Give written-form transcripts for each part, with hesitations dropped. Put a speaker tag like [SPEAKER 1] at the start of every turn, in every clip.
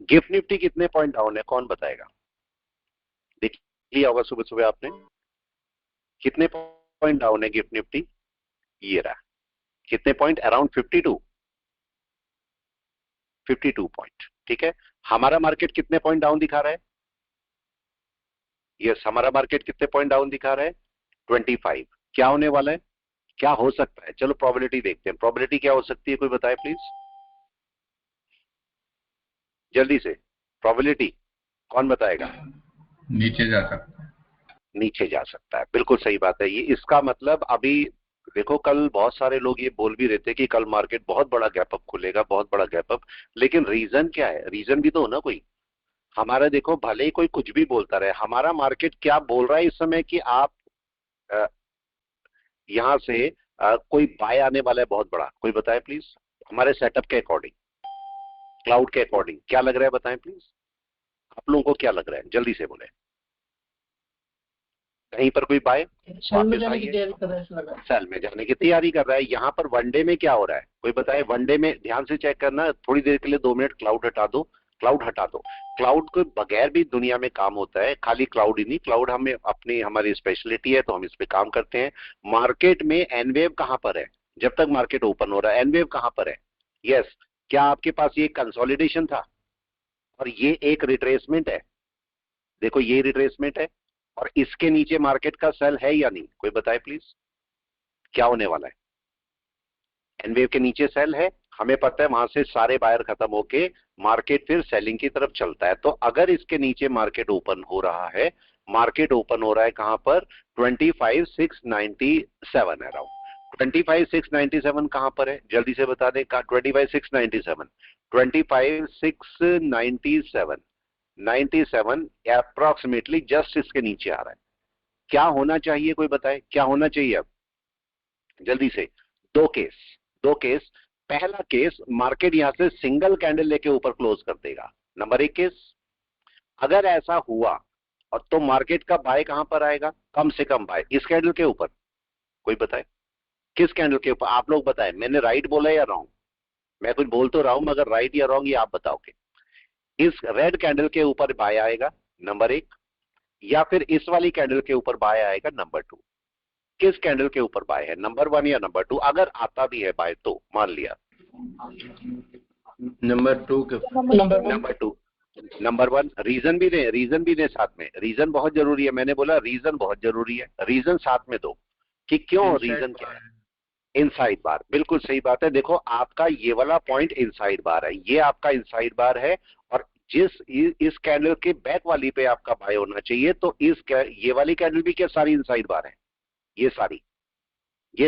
[SPEAKER 1] Gift Nifty कितने point down है, कौन बताएगा? देख लिया होगा सुबह सुबह आपने, कितने पॉइंट डाउन है गिफ्ट निफ्टी? ये रहा, कितने पॉइंट? Around 52 point. ठीक है, हमारा मार्केट कितने पॉइंट डाउन दिखा रहा है? यस, हमारा मार्केट कितने पॉइंट डाउन दिखा रहा है? 25। क्या होने वाला है, क्या हो सकता है? चलो प्रोबेबिलिटी देखते हैं, प्रोबेबिलिटी क्या हो सकती है, कोई बताए प्लीज जल्दी से। प्रोबेबिलिटी कौन बताएगा?
[SPEAKER 2] नीचे जा सकता है।
[SPEAKER 1] नीचे जा सकता है, बिल्कुल सही बात है। ये इसका मतलब अभी देखो, कल बहुत सारे लोग ये बोल भी रहे थे कि कल मार्केट बहुत बड़ा गैप अप खुलेगा, बहुत बड़ा गैप अप। लेकिन रीजन क्या है? रीजन भी तो हो ना कोई। हमारा देखो, भले ही कोई कुछ भी बोलता रहे, हमारा मार्केट क्या बोल रहा है इस समय कि आप यहां से कोई बाय आने वाला है बहुत बड़ा, कोई बताए प्लीज। हमारे सेटअप के अकॉर्डिंग, क्लाउड के अकॉर्डिंग क्या लग रहा है, बताएं प्लीज। आप लोगों को क्या लग रहा है, जल्दी से बोले। कहीं पर कोई बाय
[SPEAKER 3] सेल में जाने की तैयारी कर रहा है, ऐसा लग रहा है।
[SPEAKER 1] सेल में जाने की तैयारी कर रहा है। यहाँ पर वनडे में क्या हो रहा है, कोई बताए? वनडे में ध्यान से चेक करना, थोड़ी देर के लिए 2 मिनट क्लाउड हटा दो, क्लाउड हटा दो। क्लाउड के बगैर भी दुनिया में काम होता है, खाली क्लाउड ही नहीं। क्लाउड हमें अपनी, हमारी स्पेशलिटी है, तो हम इस पे काम करते हैं। मार्केट में एनवेव कहां पर है? जब तक मार्केट ओपन हो रहा है, एनवेव कहां पर है? यस, क्या आपके पास ये कंसोलिडेशन था और ये एक रिट्रेसमेंट है? देखो ये रिट्रेसमेंट है, और इसके नीचे मार्केट का सेल है या नहीं, कोई बताए प्लीज। क्या होने वाला है? एनवेव के नीचे सेल है, हमें पता है वहां से सारे बायर खत्म होके मार्केट फिर सेलिंग की तरफ चलता है। तो अगर इसके नीचे मार्केट ओपन हो रहा है, मार्केट ओपन हो रहा है कहां पर? 25,697 अराउंड। 25,697 कहां पर है, जल्दी से बता दें। 25,697, 25,697, 97 अप्रोक्सीमेटली जस्ट इसके नीचे आ रहा है। क्या होना चाहिए, कोई बताए क्या होना चाहिए अब, जल्दी से। दो केस, दो केस। पहला केस, मार्केट यहां से सिंगल कैंडल लेके ऊपर क्लोज कर देगा। नंबर एक केस, अगर ऐसा हुआ और तो मार्केट का बाय कहां पर आएगा? कम से कम बाय इस कैंडल के ऊपर। कोई बताए किस कैंडल के ऊपर? आप लोग बताएं, मैंने राइट बोला या रॉन्ग? मैं कुछ बोल तो रहा हूं, मगर राइट या रॉन्ग ये आप बताओगे। इस रेड कैंडल के ऊपर बाय आएगा, नंबर एक, या फिर इस वाली कैंडल के ऊपर बाय आएगा, नंबर टू। किस कैंडल के ऊपर बाय है, नंबर वन या नंबर टू? अगर आता भी है बाय तो मान लिया
[SPEAKER 2] नंबर 2 के
[SPEAKER 1] number two. Number one, reason भी दें, रीजन भी दें साथ में। रीजन बहुत जरूरी है, मैंने बोला रीजन बहुत जरूरी है। रीजन साथ में दो कि क्यों, रीजन क्या है। इनसाइड बार, बिल्कुल सही बात है। देखो आपका ये वाला पॉइंट इनसाइड बार है, ये आपका इनसाइड बार है। और इस कैंडल के बैक वाली पे आपका बाय होना चाहिए। तो ये वाली कैंडल भी क्या सारी इनसाइड बार है? ये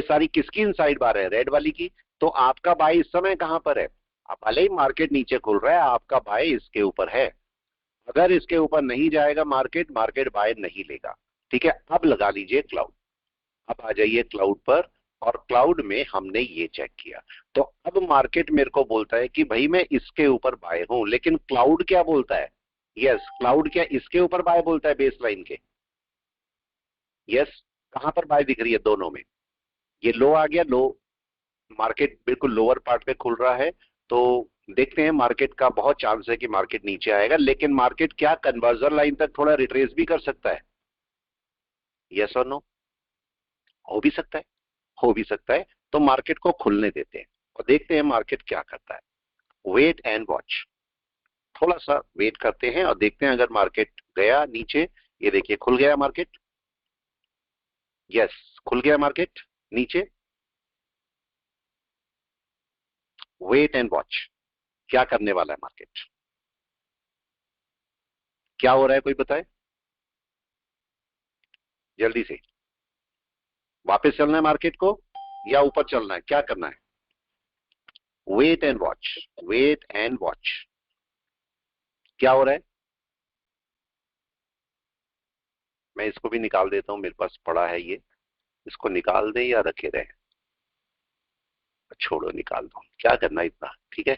[SPEAKER 1] सारी किसकी इनसाइड बार है? रेड वाली की। तो आपका बाय इस समय कहां पर है? अब भले ही मार्केट नीचे खुल रहा है, आपका बाय इसके ऊपर है। अगर इसके ऊपर नहीं जाएगा मार्केट, मार्केट बाय नहीं लेगा। ठीक है, अब लगा लीजिए क्लाउड। अब आ जाइए क्लाउड पर, और क्लाउड में हमने ये चेक किया। तो अब मार्केट मेरे को बोलता है कि भाई मैं इसके ऊपर बाय हूं, लेकिन क्लाउड क्या बोलता है? यस, क्लाउड क्या इसके ऊपर बाय बोलता है, बेस लाइन के? यस, कहां पर बाय दिख रही है दोनों में? ये लो आ गया, लो। मार्केट बिल्कुल लोअर पार्ट पे खुल रहा है। तो देखते हैं, मार्केट का बहुत चांस है कि मार्केट नीचे आएगा, लेकिन मार्केट क्या कन्वर्जन लाइन तक थोड़ा रिट्रेस भी कर सकता है? यस और नो? हो भी सकता है, हो भी सकता है। तो मार्केट को खुलने देते हैं और देखते हैं मार्केट क्या करता है। वेट एंड वॉच, थोड़ा सा वेट करते हैं और देखते हैं। अगर मार्केट गया नीचे, ये देखिए खुल गया मार्केट। यस, खुल गया मार्केट नीचे। वेट एंड वॉच, क्या करने वाला है मार्केट, क्या हो रहा है, कोई बताए जल्दी से। वापस चलना है मार्केट को या ऊपर चलना है, क्या करना है? Wait and watch, wait and watch, क्या हो रहा है? मैं इसको भी निकाल देता हूं, मेरे पास पड़ा है ये। इसको निकाल दें या रखे रहे? छोड़ो, निकाल दो, क्या करना इतना। ठीक है,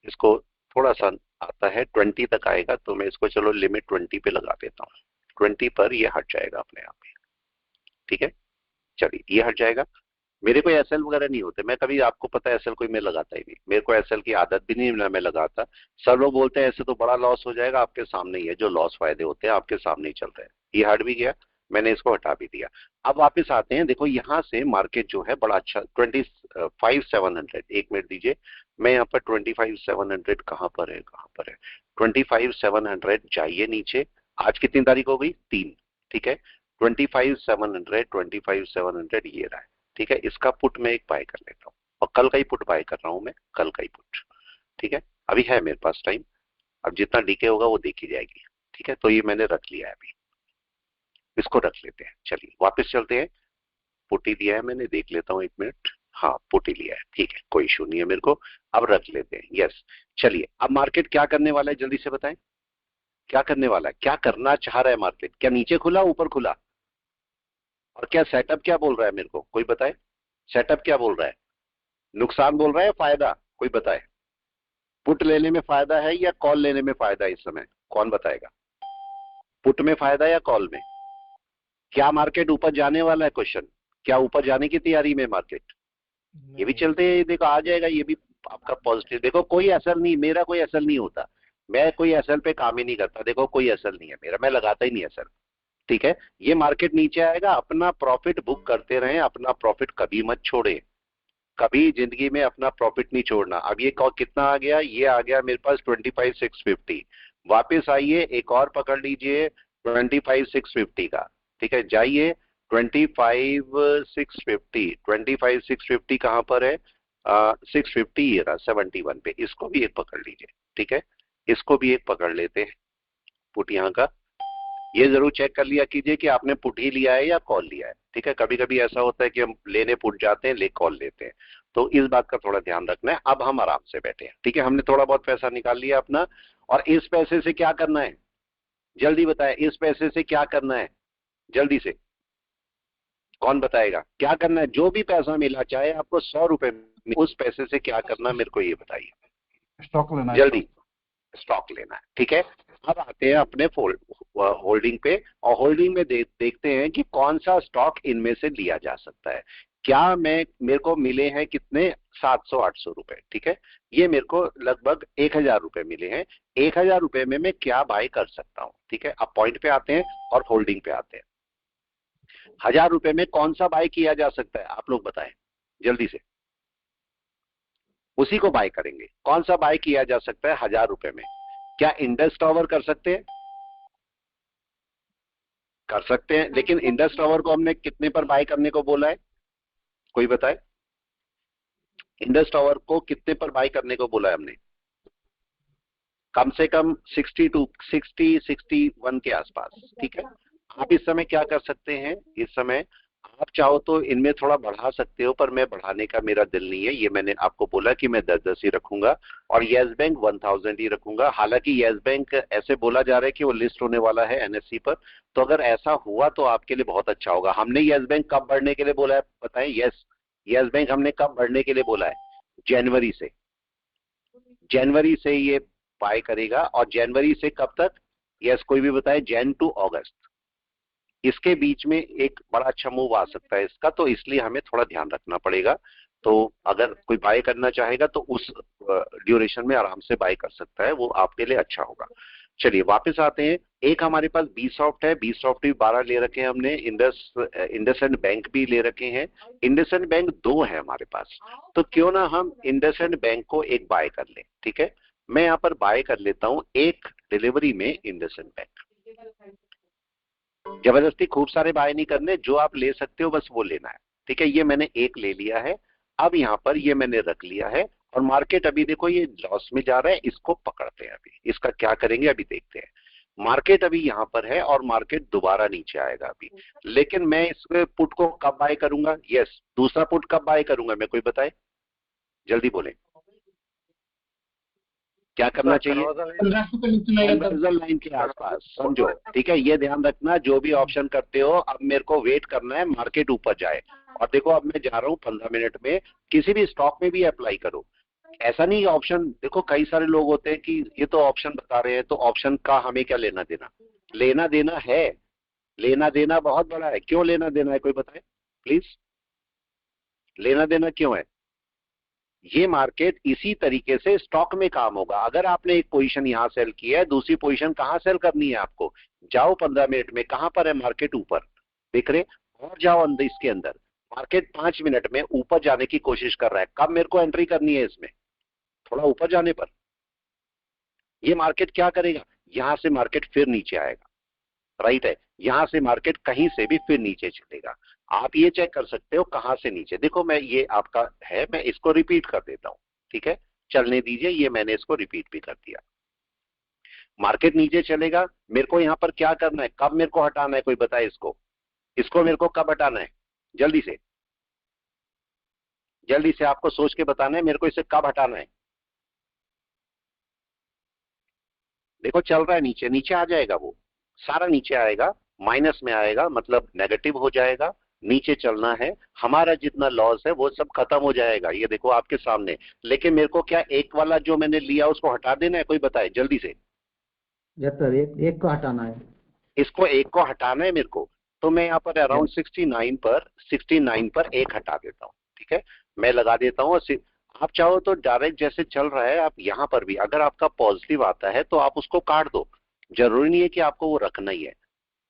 [SPEAKER 1] इसको थोड़ा सा आता है 20 तक आएगा, तो मैं इसको चलो लिमिट 20 पे लगा देता हूँ। 20 पर ये हट जाएगा अपने आप ही। ठीक है, चलिए ये हट जाएगा। मेरे कोई एसएल वगैरह नहीं होते, मैं कभी, आपको पता है एसएल कोई मैं लगाता ही नहीं, मेरे को एसएल की आदत भी नहीं, ना मैं लगाता। सब लोग बोलते हैं ऐसे तो बड़ा लॉस हो जाएगा, आपके सामने ही है जो लॉस फायदे होते हैं आपके सामने ही चल रहे हैं। ये हट भी गया, मैंने इसको हटा भी दिया। अब वापस आते हैं, देखो यहाँ से मार्केट जो है बड़ा अच्छा 25,700, एक मिनट दीजिए, मैं यहाँ पर 25,700 कहाँ पर है, कहाँ पर है 25,700, जाइए नीचे। आज कितनी तारीख हो गई, 3, ठीक है। 25,700, 25,700 ये रहा है, ठीक है। इसका पुट मैं एक बाय कर लेता हूँ, और कल का ही पुट बाय कर रहा हूं मैं, कल का ही पुट, ठीक है। अभी है मेरे पास टाइम, अब जितना डीके होगा वो देखी जाएगी, ठीक है। तो ये मैंने रख लिया है, अभी इसको रख लेते हैं। चलिए वापस चलते हैं, पुट ही दिया है मैंने, देख लेता हूँ एक मिनट, हाँ पुट ही लिया है, ठीक है, कोई इशू नहीं है मेरे को। अब रख लेते हैं, यस। चलिए अब मार्केट क्या करने वाला है, जल्दी से बताएं, क्या करने वाला है, क्या करना चाह रहा है मार्केट, क्या नीचे खुला, ऊपर खुला, और क्या सेटअप क्या बोल रहा है मेरे को, कोई बताए, सेटअप क्या बोल रहा है, नुकसान बोल रहा है फायदा, कोई बताए। पुट लेने में फायदा है या कॉल लेने में फायदा है इस समय, कौन बताएगा, पुट में फायदा या कॉल में। क्या मार्केट ऊपर जाने वाला है, क्वेश्चन, क्या ऊपर जाने की तैयारी में मार्केट, ये भी चलते हैं, देखो आ जाएगा ये भी आपका पॉजिटिव। देखो कोई असर नहीं, मेरा कोई असर नहीं होता, मैं कोई असर पे काम ही नहीं करता, देखो कोई असर नहीं है मेरा, मैं लगाता ही नहीं असर, ठीक है। ये मार्केट नीचे आएगा, अपना प्रॉफिट बुक करते रहें, अपना प्रॉफिट कभी मत छोड़े, कभी जिंदगी में अपना प्रॉफिट नहीं छोड़ना। अब ये कितना आ गया, ये आ गया मेरे पास 25,650, वापस आइए एक और पकड़ लीजिए 25,650 का, ठीक है। जाइए 25,650, 25,650 कहां पर है, 650 ये रहा 71 पे, इसको भी एक पकड़ लीजिए, ठीक है, इसको भी एक पकड़ लेते हैं पुट यहाँ का। ये जरूर चेक कर लिया कीजिए कि आपने पुट ही लिया है या कॉल लिया है, ठीक है। कभी कभी ऐसा होता है कि हम लेने पुट जाते हैं, ले कॉल लेते हैं, तो इस बात का थोड़ा ध्यान रखना है। अब हम आराम से बैठे हैं, ठीक है, हमने थोड़ा बहुत पैसा निकाल लिया अपना, और इस पैसे से क्या करना है, जल्दी बताए, इस पैसे से क्या करना है, जल्दी से कौन बताएगा, क्या करना है, जो भी पैसा मिला, चाहे आपको 100 रुपए, उस पैसे से क्या करना मेरे को ये बताइए,
[SPEAKER 3] स्टॉक लेना है,
[SPEAKER 1] जल्दी। स्टॉक लेना है, ठीक है। अब आते हैं अपने होल्डिंग पे, और होल्डिंग में देखते हैं कि कौन सा स्टॉक इनमें से लिया जा सकता है। क्या मेरे को मिले हैं कितने, 700-800 रुपए, ठीक है। ये मेरे को लगभग 1,000 रुपए मिले हैं, 1,000 रुपए में मैं क्या बाय कर सकता हूं, ठीक है। अब पॉइंट पे आते हैं और होल्डिंग पे आते हैं। 1,000 रुपए में कौन सा बाय किया जा सकता है, आप लोग बताएं जल्दी से, उसी को बाय करेंगे। कौन सा बाय किया जा सकता है 1,000 रुपए में, क्या इंडस टावर कर सकते हैं, कर सकते हैं, लेकिन इंडस टावर को हमने कितने पर बाय करने को बोला है, कोई बताए, इंडस टावर को कितने पर बाय करने को बोला है हमने, कम से कम 61 के आसपास, ठीक है। आप इस समय क्या कर सकते हैं, इस समय आप चाहो तो इनमें थोड़ा बढ़ा सकते हो, पर मैं बढ़ाने का मेरा दिल नहीं है, ये मैंने आपको बोला कि मैं 10-10 ही रखूंगा, और येस बैंक 1,000 ही रखूंगा। हालांकि येस बैंक ऐसे बोला जा रहा है कि वो लिस्ट होने वाला है एनएससी पर, तो अगर ऐसा हुआ तो आपके लिए बहुत अच्छा होगा। हमने येस बैंक कब बढ़ने के लिए बोला है बताएं, येस बैंक हमने कब बढ़ने के लिए बोला है, जनवरी से, जनवरी से ये बाय करेगा, और जनवरी से कब तक, यस कोई भी बताए, जैन टू अगस्त, इसके बीच में एक बड़ा अच्छा मूव आ सकता है इसका, तो इसलिए हमें थोड़ा ध्यान रखना पड़ेगा। तो अगर कोई बाय करना चाहेगा तो उस ड्यूरेशन में आराम से बाय कर सकता है, वो आपके लिए अच्छा होगा। चलिए वापस आते हैं, एक हमारे पास बी सॉफ्ट है, बी सॉफ्ट भी 12 ले रखे हैं हमने, इंडसइंड बैंक भी ले रखे हैं, इंडसइंड बैंक 2 है हमारे पास, तो क्यों ना हम इंडसइंड बैंक को एक बाय कर लें, ठीक है। मैं यहाँ पर बाय कर लेता हूँ एक डिलीवरी में इंडसइंड बैंक, जबरदस्ती खूब सारे बाय नहीं करने, जो आप ले सकते हो बस वो लेना है, ठीक है। ये मैंने एक ले लिया है, अब यहाँ पर ये मैंने रख लिया है, और मार्केट अभी देखो ये लॉस में जा रहा है, इसको पकड़ते हैं, अभी इसका क्या करेंगे अभी देखते हैं। मार्केट अभी यहाँ पर है और मार्केट दोबारा नीचे आएगा अभी, लेकिन मैं इस पुट को कब बाय करूंगा, यस दूसरा पुट कब बाय करूंगा, मैं कोई बताए, जल्दी बोले, क्या करना चाहिए, 15 लाइन के आसपास समझो, ठीक है। ये ध्यान रखना, जो भी ऑप्शन करते हो, अब मेरे को वेट करना है मार्केट ऊपर जाए, और देखो अब मैं जा रहा हूँ 15 मिनट में, किसी भी स्टॉक में भी अप्लाई करो, ऐसा नहीं ऑप्शन, देखो कई सारे लोग होते हैं कि ये तो ऑप्शन बता रहे हैं, तो ऑप्शन का हमें क्या लेना देना, लेना देना है, लेना देना बहुत बड़ा है, क्यों लेना देना है कोई बताए प्लीज, लेना देना क्यों है? ये मार्केट इसी तरीके से स्टॉक में काम होगा। अगर आपने एक पोजीशन यहां सेल किया है, दूसरी पोजीशन कहां सेल करनी है आपको? जाओ 15 मिनट में, कहां पर है मार्केट? ऊपर, देख रहे? और जाओ अंदर, इसके अंदर मार्केट 5 मिनट में ऊपर जाने की कोशिश कर रहा है। कब मेरे को एंट्री करनी है इसमें? थोड़ा ऊपर जाने पर। ये मार्केट क्या करेगा? यहां से मार्केट फिर नीचे आएगा, राइट है? यहां से मार्केट कहीं से भी फिर नीचे चलेगा। आप ये चेक कर सकते हो कहां से नीचे। देखो मैं, ये आपका है, मैं इसको रिपीट कर देता हूं, ठीक है? चलने दीजिए, ये मैंने इसको रिपीट भी कर दिया। मार्केट नीचे चलेगा, मेरे को यहां पर क्या करना है? कब मेरे को हटाना है? कोई बताए इसको, इसको मेरे को कब हटाना है? जल्दी से, जल्दी से आपको सोच के बताना है मेरे को इसे कब हटाना है। देखो चल रहा है नीचे, नीचे आ जाएगा, वो सारा नीचे आएगा, माइनस में आएगा, मतलब नेगेटिव हो जाएगा। नीचे चलना है, हमारा जितना लॉस है वो सब खत्म हो जाएगा। ये देखो आपके सामने। लेकिन मेरे को क्या एक वाला जो मैंने लिया उसको हटा देना है? कोई बताए जल्दी से।
[SPEAKER 3] यस सर, एक को हटाना है।
[SPEAKER 1] इसको एक को हटाना है मेरे को। तो मैं यहाँ पर अराउंड 69 पर एक हटा देता हूँ, ठीक है? मैं लगा देता हूँ। आप चाहो तो डायरेक्ट जैसे चल रहा है, आप यहाँ पर भी अगर आपका पॉजिटिव आता है तो आप उसको काट दो, जरूरी नहीं है कि आपको वो रखना ही है,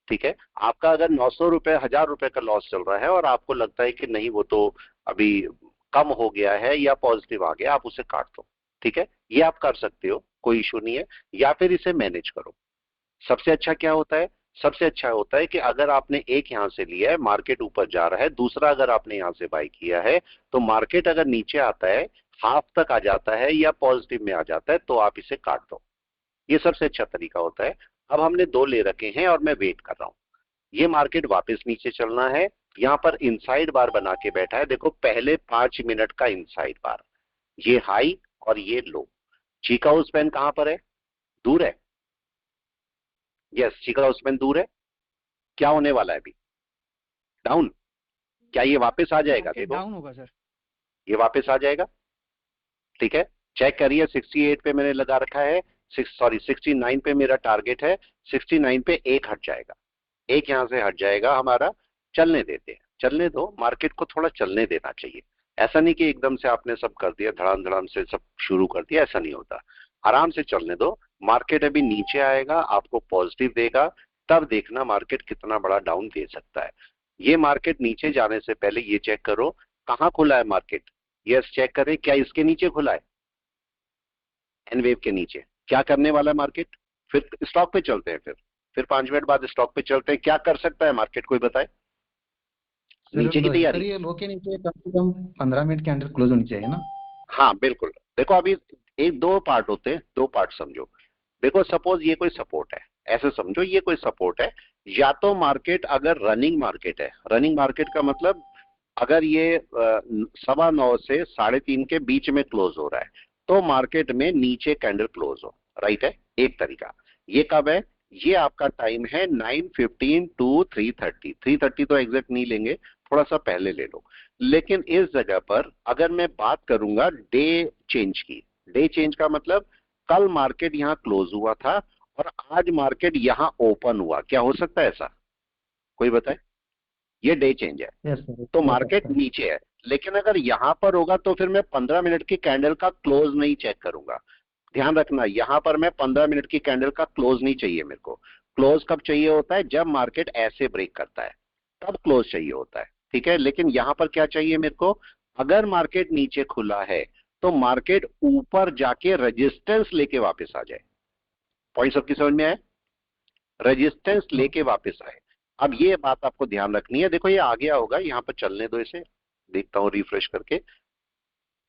[SPEAKER 1] ठीक है? आपका अगर 900 रुपए 1000 रुपए का लॉस चल रहा है और आपको लगता है कि नहीं वो तो अभी कम हो गया है या पॉजिटिव आ गया, आप उसे काट दो, ठीक है? ये आप कर सकते हो, कोई इशू नहीं है। या फिर इसे मैनेज करो। सबसे अच्छा क्या होता है? सबसे अच्छा होता है कि अगर आपने एक यहां से लिया है, मार्केट ऊपर जा रहा है, दूसरा अगर आपने यहां से बाय किया है, तो मार्केट अगर नीचे आता है, हाफ तक आ जाता है या पॉजिटिव में आ जाता है, तो आप इसे काट दो। ये सबसे अच्छा तरीका होता है। अब हमने 2 ले रखे हैं और मैं वेट कर रहा हूं। ये मार्केट वापस नीचे चलना है। यहां पर इनसाइड बार बना के बैठा है, देखो पहले 5 मिनट का इनसाइड बार, ये हाई और ये लो। चिकागो स्पैन कहां पर है? दूर है। यस, चिकागो स्पैन दूर है। क्या होने वाला है अभी? डाउन। क्या ये वापस आ जाएगा? देखो
[SPEAKER 4] डाउन होगा सर।
[SPEAKER 1] ये वापस आ जाएगा, ठीक है? चेक करिए, 68 पे मैंने लगा रखा है, 69 पे मेरा टारगेट है। 69 पे एक हट जाएगा, एक यहां से हट जाएगा हमारा। चलने देते हैं, चलने दो, मार्केट को थोड़ा चलने देना चाहिए। ऐसा नहीं कि एकदम से आपने सब कर दिया, धड़ाम धड़ाम से सब शुरू कर दिया, ऐसा नहीं होता। आराम से चलने दो। मार्केट अभी नीचे आएगा, आपको पॉजिटिव देगा, तब देखना मार्केट कितना बड़ा डाउन दे सकता है। ये मार्केट नीचे जाने से पहले ये चेक करो कहां खुला है मार्केट। यस, चेक करें क्या इसके नीचे खुला है? एन वेव के नीचे। क्या करने वाला है मार्केट? फिर स्टॉक पे चलते हैं, फिर 5 मिनट बाद स्टॉक पे चलते हैं। क्या कर सकता है मार्केट, कोई बताए? नीचे की
[SPEAKER 4] सर
[SPEAKER 1] तैयारी।
[SPEAKER 4] ये लो के नीचे कम से कम 15 मिनट के अंदर क्लोज होनी चाहिए ना?
[SPEAKER 1] हाँ बिल्कुल। देखो अभी एक दो पार्ट होते हैं, दो पार्ट समझो। देखो सपोज ये कोई सपोर्ट है, ऐसे समझो ये कोई सपोर्ट है। या तो मार्केट अगर रनिंग मार्केट है, रनिंग मार्केट का मतलब अगर ये 9:15 से 3:30 के बीच में क्लोज हो रहा है, तो मार्केट में नीचे कैंडल क्लोज हो, राइट है? एक तरीका। ये कब है? ये आपका टाइम है 9:15 टू 3:30। 3:30 तो एग्जैक्ट नहीं लेंगे, थोड़ा सा पहले ले लो। लेकिन इस जगह पर अगर मैं बात करूंगा डे चेंज की, डे चेंज का मतलब कल मार्केट यहां क्लोज हुआ था और आज मार्केट यहां ओपन हुआ, क्या हो सकता है ऐसा? कोई बताए? ये डे चेंज है।
[SPEAKER 3] यस सर,
[SPEAKER 1] तो
[SPEAKER 3] हो
[SPEAKER 1] मार्केट
[SPEAKER 3] सकता है।
[SPEAKER 1] नीचे है, लेकिन अगर यहां पर होगा तो फिर मैं 15 मिनट की कैंडल का क्लोज नहीं चेक करूंगा। ध्यान रखना, यहां पर मैं 15 मिनट की कैंडल का क्लोज नहीं चाहिए मेरे को। क्लोज कब चाहिए होता है? जब मार्केट ऐसे ब्रेक करता है, तब क्लोज चाहिए होता है, ठीक है? लेकिन यहां पर क्या चाहिए मेरे को? अगर मार्केट नीचे खुला है तो मार्केट ऊपर जाके रेजिस्टेंस लेके वापस आ जाए। पॉइंट सबकी समझ में आए? रेजिस्टेंस लेके वापस आए। अब ये बात आपको ध्यान रखनी है। देखो ये आ गया होगा, यहां पर चलने दो इसे, देखता हूं रिफ्रेश करके।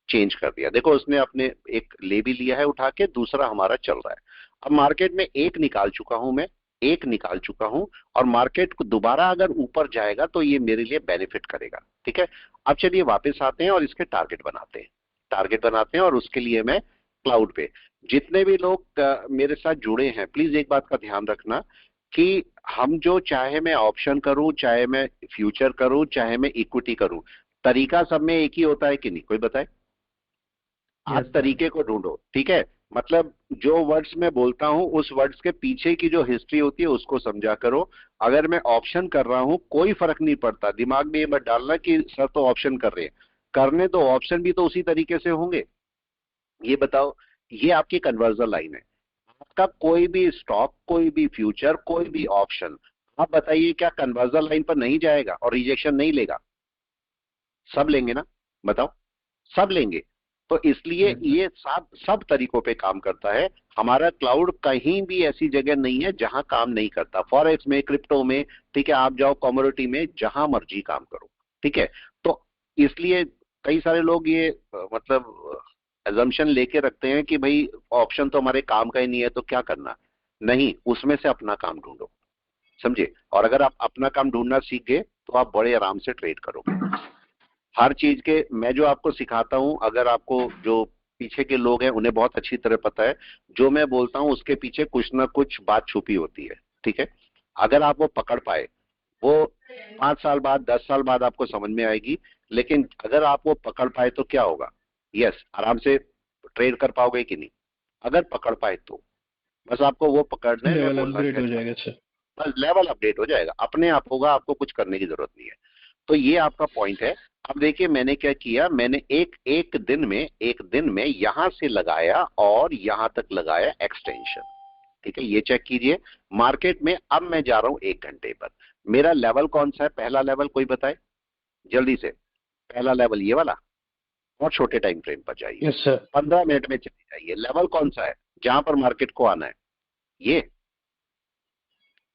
[SPEAKER 1] चेंज कर दिया, देखो उसने अपने एक ले भी लिया है उठा के, दूसरा हमारा चल रहा है। अब मार्केट में एक निकाल चुका हूं मैं, एक निकाल चुका हूं, और मार्केट को दोबारा अगर ऊपर जाएगा तो ये मेरे लिए बेनिफिट करेगा, ठीक है? अब चलिए वापस आते हैं और इसके टारगेट बनाते हैं। टारगेट बनाते हैं और उसके लिए मैं क्लाउड पे, जितने भी लोग मेरे साथ जुड़े हैं, प्लीज एक बात का ध्यान रखना कि हम जो, चाहे मैं ऑप्शन करूं, चाहे मैं फ्यूचर करूं, चाहे मैं इक्विटी करूं, तरीका सब में एक ही होता है कि नहीं? कोई बताए? आप
[SPEAKER 3] यस सर।
[SPEAKER 1] तरीके को ढूंढो, ठीक है? मतलब जो वर्ड्स मैं बोलता हूं उस वर्ड्स के पीछे की जो हिस्ट्री होती है उसको समझा करो। अगर मैं ऑप्शन कर रहा हूं कोई फर्क नहीं पड़ता, दिमाग में ये मत डालना कि सर तो ऑप्शन कर रहे हैं। करने दो, ऑप्शन भी तो उसी तरीके से होंगे। ये बताओ, ये आपकी कन्वर्जन लाइन है। आपका कोई भी स्टॉक, कोई भी फ्यूचर, कोई भी ऑप्शन, आप बताइए क्या कन्वर्जन लाइन पर नहीं जाएगा और रिजेक्शन नहीं लेगा? सब लेंगे ना, बताओ, सब लेंगे। तो इसलिए ये सब सब तरीकों पे काम करता है। हमारा क्लाउड कहीं भी ऐसी जगह नहीं है जहां काम नहीं करता। फॉरेक्स में, क्रिप्टो में, ठीक है, आप जाओ कमोडिटी में, जहां मर्जी काम करो, ठीक है। तो इसलिए कई सारे लोग ये मतलब एजम्पशन लेके रखते हैं कि भाई ऑप्शन तो हमारे काम का ही नहीं है तो क्या करना। नहीं, उसमें से अपना काम ढूंढो, समझे। और अगर आप अपना काम ढूंढना सीख गए तो आप बड़े आराम से ट्रेड करोगे। हर चीज के मैं जो आपको सिखाता हूं, अगर आपको जो पीछे के लोग हैं उन्हें बहुत अच्छी तरह पता है, जो मैं बोलता हूं उसके पीछे कुछ ना कुछ बात छुपी होती है, ठीक है। अगर आप वो पकड़ पाए, वो 5 साल बाद, 10 साल बाद आपको समझ में आएगी। लेकिन अगर आप वो पकड़ पाए तो क्या होगा? यस, आराम से ट्रेड कर पाओगे कि नहीं, अगर पकड़ पाए तो। बस आपको वो पकड़ना है, मैं
[SPEAKER 5] लेवल
[SPEAKER 1] बोलना
[SPEAKER 5] अपग्रेड हो
[SPEAKER 1] चाहता हूं।
[SPEAKER 5] जाएगा सर।
[SPEAKER 1] बस लेवल अपडेट हो जाएगा, अपने आप होगा, आपको कुछ करने की जरूरत नहीं है। तो ये आपका पॉइंट है। अब देखिए मैंने क्या किया, मैंने एक एक दिन में यहां से लगाया और यहां तक लगाया एक्सटेंशन, ठीक है। ये चेक कीजिए मार्केट में। अब मैं जा रहा हूं 1 घंटे पर। मेरा लेवल कौन सा है? पहला लेवल कोई बताए जल्दी से। पहला लेवल ये वाला। और छोटे टाइम फ्रेम पर जाइए,
[SPEAKER 5] यस सर।
[SPEAKER 1] 15 मिनट में चले जाइए। लेवल कौन सा है जहां पर मार्केट को आना है? ये।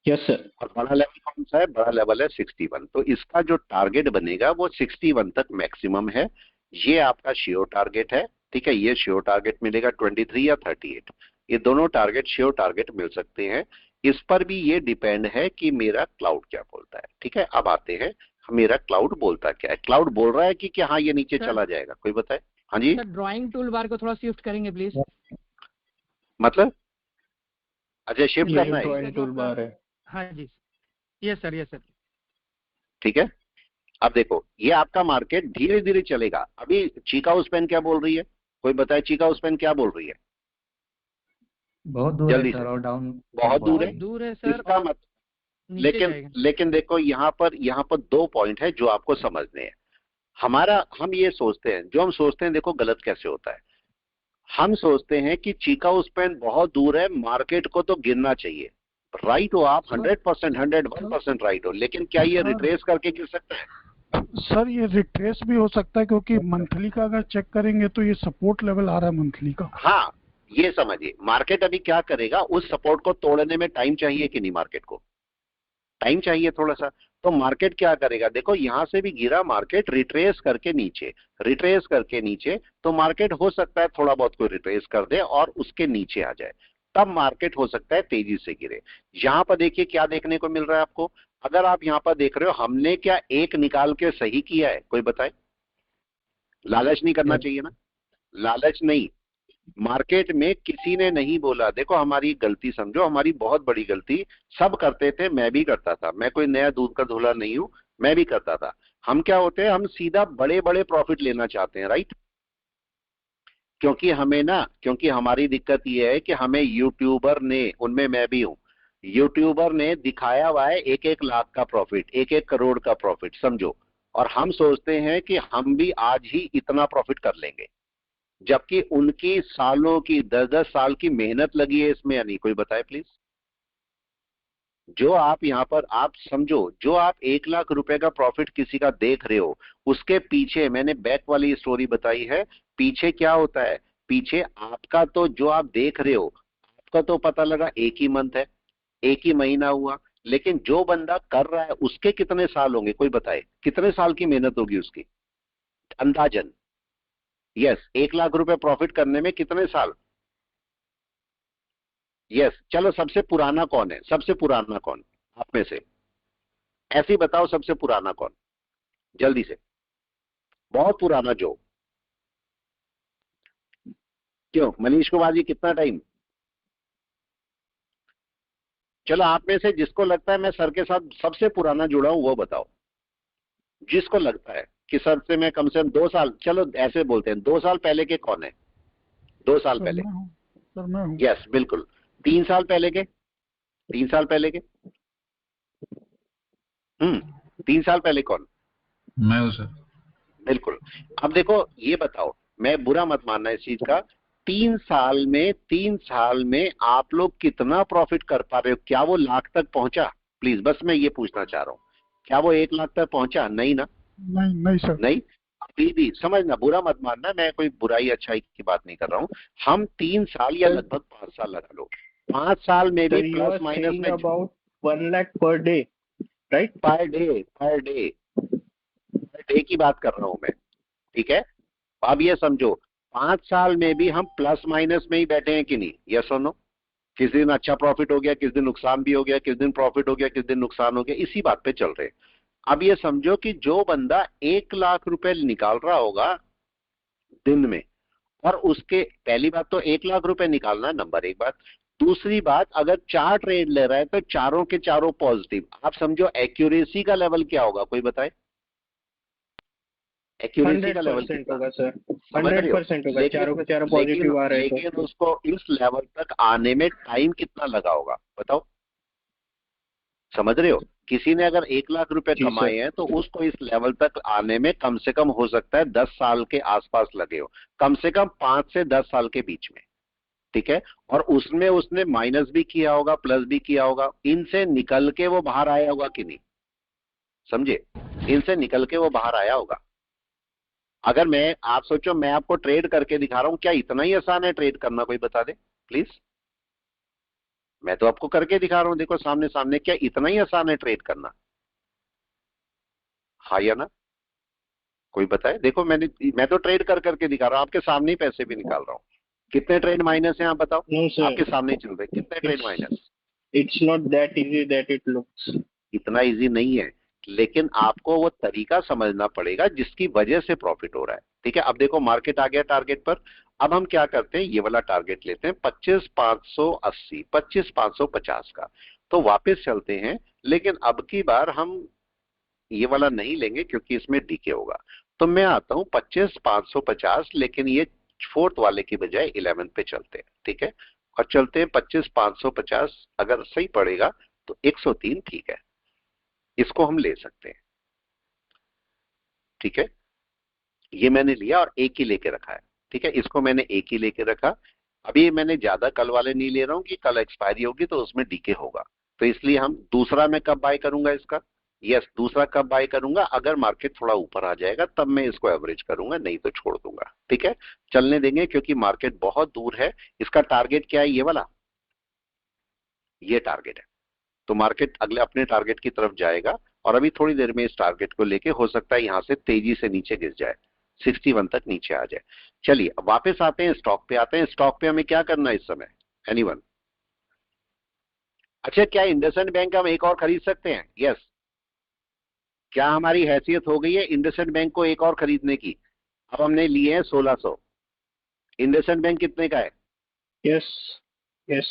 [SPEAKER 5] Yes sir.
[SPEAKER 1] और बड़ा लेवल कौन सा है? बड़ा लेवल है 61। तो इसका जो टारगेट बनेगा वो 61 तक मैक्सिमम है। ये आपका श्योर टारगेट है, ठीक है। ये श्योर टारगेट मिलेगा 23 या 38। ये दोनों टारगेट श्योर टारगेट मिल सकते हैं। इस पर भी ये डिपेंड है कि मेरा क्लाउड क्या बोलता है, ठीक है। अब आते हैं, मेरा क्लाउड बोलता क्या है। क्लाउड बोल रहा है कि हाँ ये नीचे चला जाएगा, कोई बताए। हाँ जी
[SPEAKER 6] सर, ड्राइंग टूल बार को थोड़ा शिफ्ट करेंगे प्लीज।
[SPEAKER 1] मतलब अच्छा, शिफ्ट
[SPEAKER 5] ये
[SPEAKER 1] करना है,
[SPEAKER 5] ड्राइंग टूल बार है।
[SPEAKER 6] हाँ जी, यस सर, यस सर।
[SPEAKER 1] ठीक है। अब देखो ये आपका मार्केट धीरे धीरे चलेगा। अभी चीका उस्पेन क्या बोल रही है? कोई बताए चीका उस्पेन क्या बोल रही है?
[SPEAKER 3] बहुत दूर है
[SPEAKER 1] जल्दी
[SPEAKER 3] सर,
[SPEAKER 1] से।
[SPEAKER 3] और डाउन
[SPEAKER 1] बहुत दूर है,
[SPEAKER 6] दूर है सर,
[SPEAKER 1] इसका मत।
[SPEAKER 6] नीचे जाएगा।
[SPEAKER 1] लेकिन देखो यहाँ पर 2 पॉइंट है जो आपको समझने हैं। हम ये सोचते हैं, जो हम सोचते हैं, देखो गलत कैसे होता है। हम सोचते हैं कि चीका उस्पेन बहुत दूर है, मार्केट को तो गिरना चाहिए। राइट हो आप, 100%, 101% राइट हो। लेकिन क्या ये रिट्रेस करके गिर सकता है?
[SPEAKER 7] सर ये रिट्रेस भी हो सकता है, क्योंकि मंथली का अगर चेक करेंगे तो ये सपोर्ट लेवल आ रहा है मंथली का।
[SPEAKER 1] हाँ, ये समझिए मार्केट अभी क्या करेगा, उस सपोर्ट को तोड़ने में टाइम चाहिए कि नहीं? मार्केट को टाइम चाहिए थोड़ा सा। तो मार्केट क्या करेगा, देखो यहां से भी गिरा मार्केट, रिट्रेस करके नीचे, रिट्रेस करके नीचे। तो मार्केट हो सकता है थोड़ा बहुत कोई रिट्रेस कर दे और उसके नीचे आ जाए, तब मार्केट हो सकता है तेजी से गिरे। यहां पर देखिए क्या देखने को मिल रहा है आपको। अगर आप यहां पर देख रहे हो, हमने क्या एक निकाल के सही किया है? कोई बताए। लालच नहीं करना चाहिए ना, लालच नहीं। मार्केट में किसी ने नहीं बोला, देखो हमारी गलती समझो, हमारी बहुत बड़ी गलती। सब करते थे, मैं भी करता था, मैं कोई नया दूध का धुला नहीं हूं, मैं भी करता था। हम क्या होते हैं, हम सीधा बड़े बड़े प्रॉफिट लेना चाहते हैं, राइट। क्योंकि हमारी दिक्कत यह है कि हमें यूट्यूबर ने, उनमें मैं भी हूं, यूट्यूबर ने दिखाया हुआ है 1-1 लाख का प्रॉफिट, 1-1 करोड़ का प्रॉफिट, समझो। और हम सोचते हैं कि हम भी आज ही इतना प्रॉफिट कर लेंगे, जबकि उनकी सालों की 10-10 साल की मेहनत लगी है इसमें, या नहीं? कोई बताए प्लीज। जो आप यहाँ पर आप समझो, जो आप 1 लाख रुपए का प्रॉफिट किसी का देख रहे हो, उसके पीछे मैंने बैक वाली स्टोरी बताई है। पीछे क्या होता है? पीछे आपका तो जो आप देख रहे हो, आपका तो पता लगा एक ही मंथ है, एक ही महीना हुआ। लेकिन जो बंदा कर रहा है उसके कितने साल होंगे? कोई बताए कितने साल की मेहनत होगी उसकी अंदाजन। यस, 1 लाख रुपए प्रॉफिट करने में कितने साल? यस, चलो सबसे पुराना कौन है? सबसे पुराना कौन आप में से? ऐसे ही बताओ, सबसे पुराना कौन जल्दी से। बहुत पुराना जो। क्यों मनीष कुमार जी, कितना टाइम? चलो आप में से जिसको लगता है मैं सर के साथ सबसे पुराना जुड़ा हूं वो बताओ। जिसको लगता है कि सर से मैं कम से कम 2 साल, चलो ऐसे बोलते हैं, 2 साल पहले के कौन है? 2 साल पहले।
[SPEAKER 7] सर मैं हूँ।
[SPEAKER 1] यस बिल्कुल। 3 साल पहले के? 3 साल पहले के? 3 साल पहले कौन?
[SPEAKER 2] मैं हूँ सर।
[SPEAKER 1] बिल्कुल। अब देखो ये बताओ, मैं बुरा मत मानना इस चीज का, 3 साल में आप लोग कितना प्रॉफिट कर पा रहे हो? क्या वो लाख तक पहुंचा? प्लीज बस मैं ये पूछना चाह रहा हूँ, क्या वो 1 लाख तक पहुंचा? नहीं ना,
[SPEAKER 7] नहीं नहीं सर।
[SPEAKER 1] नहीं। अभी भी समझना, बुरा मत मानना, मैं कोई बुराई अच्छाई की बात नहीं कर रहा हूँ। हम 3 साल या लगभग 5 साल लगा लो, 5 साल में भी
[SPEAKER 5] Sir, you
[SPEAKER 1] plus
[SPEAKER 5] are
[SPEAKER 1] minus
[SPEAKER 5] saying
[SPEAKER 1] में
[SPEAKER 5] about 1 lakh per day, right?
[SPEAKER 1] Per day की बात कर रहा हूं मैं, ठीक है? अब ये समझो, 5 साल में भी हम प्लस माइनस में ही बैठे हैं कि नहीं? यस और नो? किस दिन अच्छा प्रॉफिट हो गया, किस दिन नुकसान भी हो गया, किस दिन प्रॉफिट हो गया, किस दिन नुकसान हो गया, इसी बात पे चल रहे हैं। अब ये समझो कि जो बंदा 1 लाख रुपए निकाल रहा होगा दिन में, और उसके, पहली बात तो 1 लाख रुपए निकालना, नंबर एक बात। दूसरी बात, अगर 4 ट्रेड ले रहा है तो चारों के चारों पॉजिटिव, आप समझो एक्यूरेसी का लेवल क्या होगा, कोई बताए? एक्यूरेसी का लेवल
[SPEAKER 5] 100%
[SPEAKER 1] कितना?
[SPEAKER 5] होगा सर,
[SPEAKER 1] समझ रहे हो?
[SPEAKER 5] 100% होगा, चारों के चारों
[SPEAKER 1] लेकिन
[SPEAKER 5] पॉजिटिव आ रहे हैं तो।
[SPEAKER 1] लेकिन उसको इस लेवल तक आने में टाइम कितना लगा होगा, बताओ? समझ रहे हो? किसी ने अगर 1 लाख रुपए
[SPEAKER 5] जी
[SPEAKER 1] कमाए
[SPEAKER 5] सर।
[SPEAKER 1] हैं तो उसको इस लेवल तक आने में कम से कम हो सकता है 10 साल के आसपास लगे हो, कम से कम 5 से 10 साल के बीच में, ठीक है? और उसमें उसने माइनस भी किया होगा, प्लस भी किया होगा, इनसे निकल के वो बाहर आया होगा कि नहीं? समझे? इनसे निकल के वो बाहर आया होगा। अगर मैं, आप सोचो मैं आपको ट्रेड करके दिखा रहा हूं, क्या इतना ही आसान है ट्रेड करना? कोई बता दे प्लीज। मैं तो आपको करके दिखा रहा हूं, देखो सामने सामने, क्या इतना ही आसान है ट्रेड करना? हाँ या ना? कोई बताए? देखो मैं तो ट्रेड कर करके दिखा रहा हूं, आपके सामने ही पैसे भी निकाल रहा हूं। कितने ट्रेड माइनस है आप बताओ?
[SPEAKER 5] No sir,
[SPEAKER 1] आपके सामने ही चल रहे, कितने trade minus?
[SPEAKER 5] it's not that easy that it looks.
[SPEAKER 1] इतना इजी नहीं है, लेकिन आपको वो तरीका समझना पड़ेगा जिसकी वजह से प्रॉफिट हो रहा है, ठीक है? अब देखो मार्केट आ गया टारगेट पर। अब हम क्या करते हैं, ये वाला टारगेट लेते हैं 25,580, 25,550 का। तो वापस चलते हैं, लेकिन अब की बार हम ये वाला नहीं लेंगे क्योंकि इसमें डीके होगा। तो मैं आता हूं 25,550, लेकिन ये फोर्थ वाले की बजाय 11 पे चलते हैं, ठीक है? और चलते हैं 25,550, अगर सही पड़ेगा तो 103, ठीक है, इसको हम ले सकते हैं, ठीक है? ये मैंने लिया और एक ही लेके रखा है, ठीक है? इसको मैंने एक ही लेके रखा। अभी मैंने ज्यादा कल वाले नहीं ले रहा हूं कि कल एक्सपायरी होगी तो उसमें डीके होगा, तो इसलिए हम दूसरा मैं कब बाय करूंगा इसका? यस, दूसरा कब बाय करूंगा? अगर मार्केट थोड़ा ऊपर आ जाएगा तब मैं इसको एवरेज करूंगा, नहीं तो छोड़ दूंगा, ठीक है? चलने देंगे क्योंकि मार्केट बहुत दूर है। इसका टारगेट क्या है? ये वाला, ये टारगेट है। तो मार्केट अगले अपने टारगेट की तरफ जाएगा, और अभी थोड़ी देर में इस टारगेट को लेके हो सकता है यहां से तेजी से नीचे गिर जाए, 61 तक नीचे आ जाए। चलिए अब वापस आते हैं, स्टॉक पे आते हैं। स्टॉक पे हमें क्या करना है इस समय? एनीवन? अच्छा, क्या इंडसइंड बैंक हम एक और खरीद सकते हैं? यस। क्या हमारी हैसियत हो गई है इंडसइंड बैंक को एक और खरीदने की? अब हमने लिए हैं 1600। इंडसइंड बैंक कितने का है?
[SPEAKER 5] Yes, yes.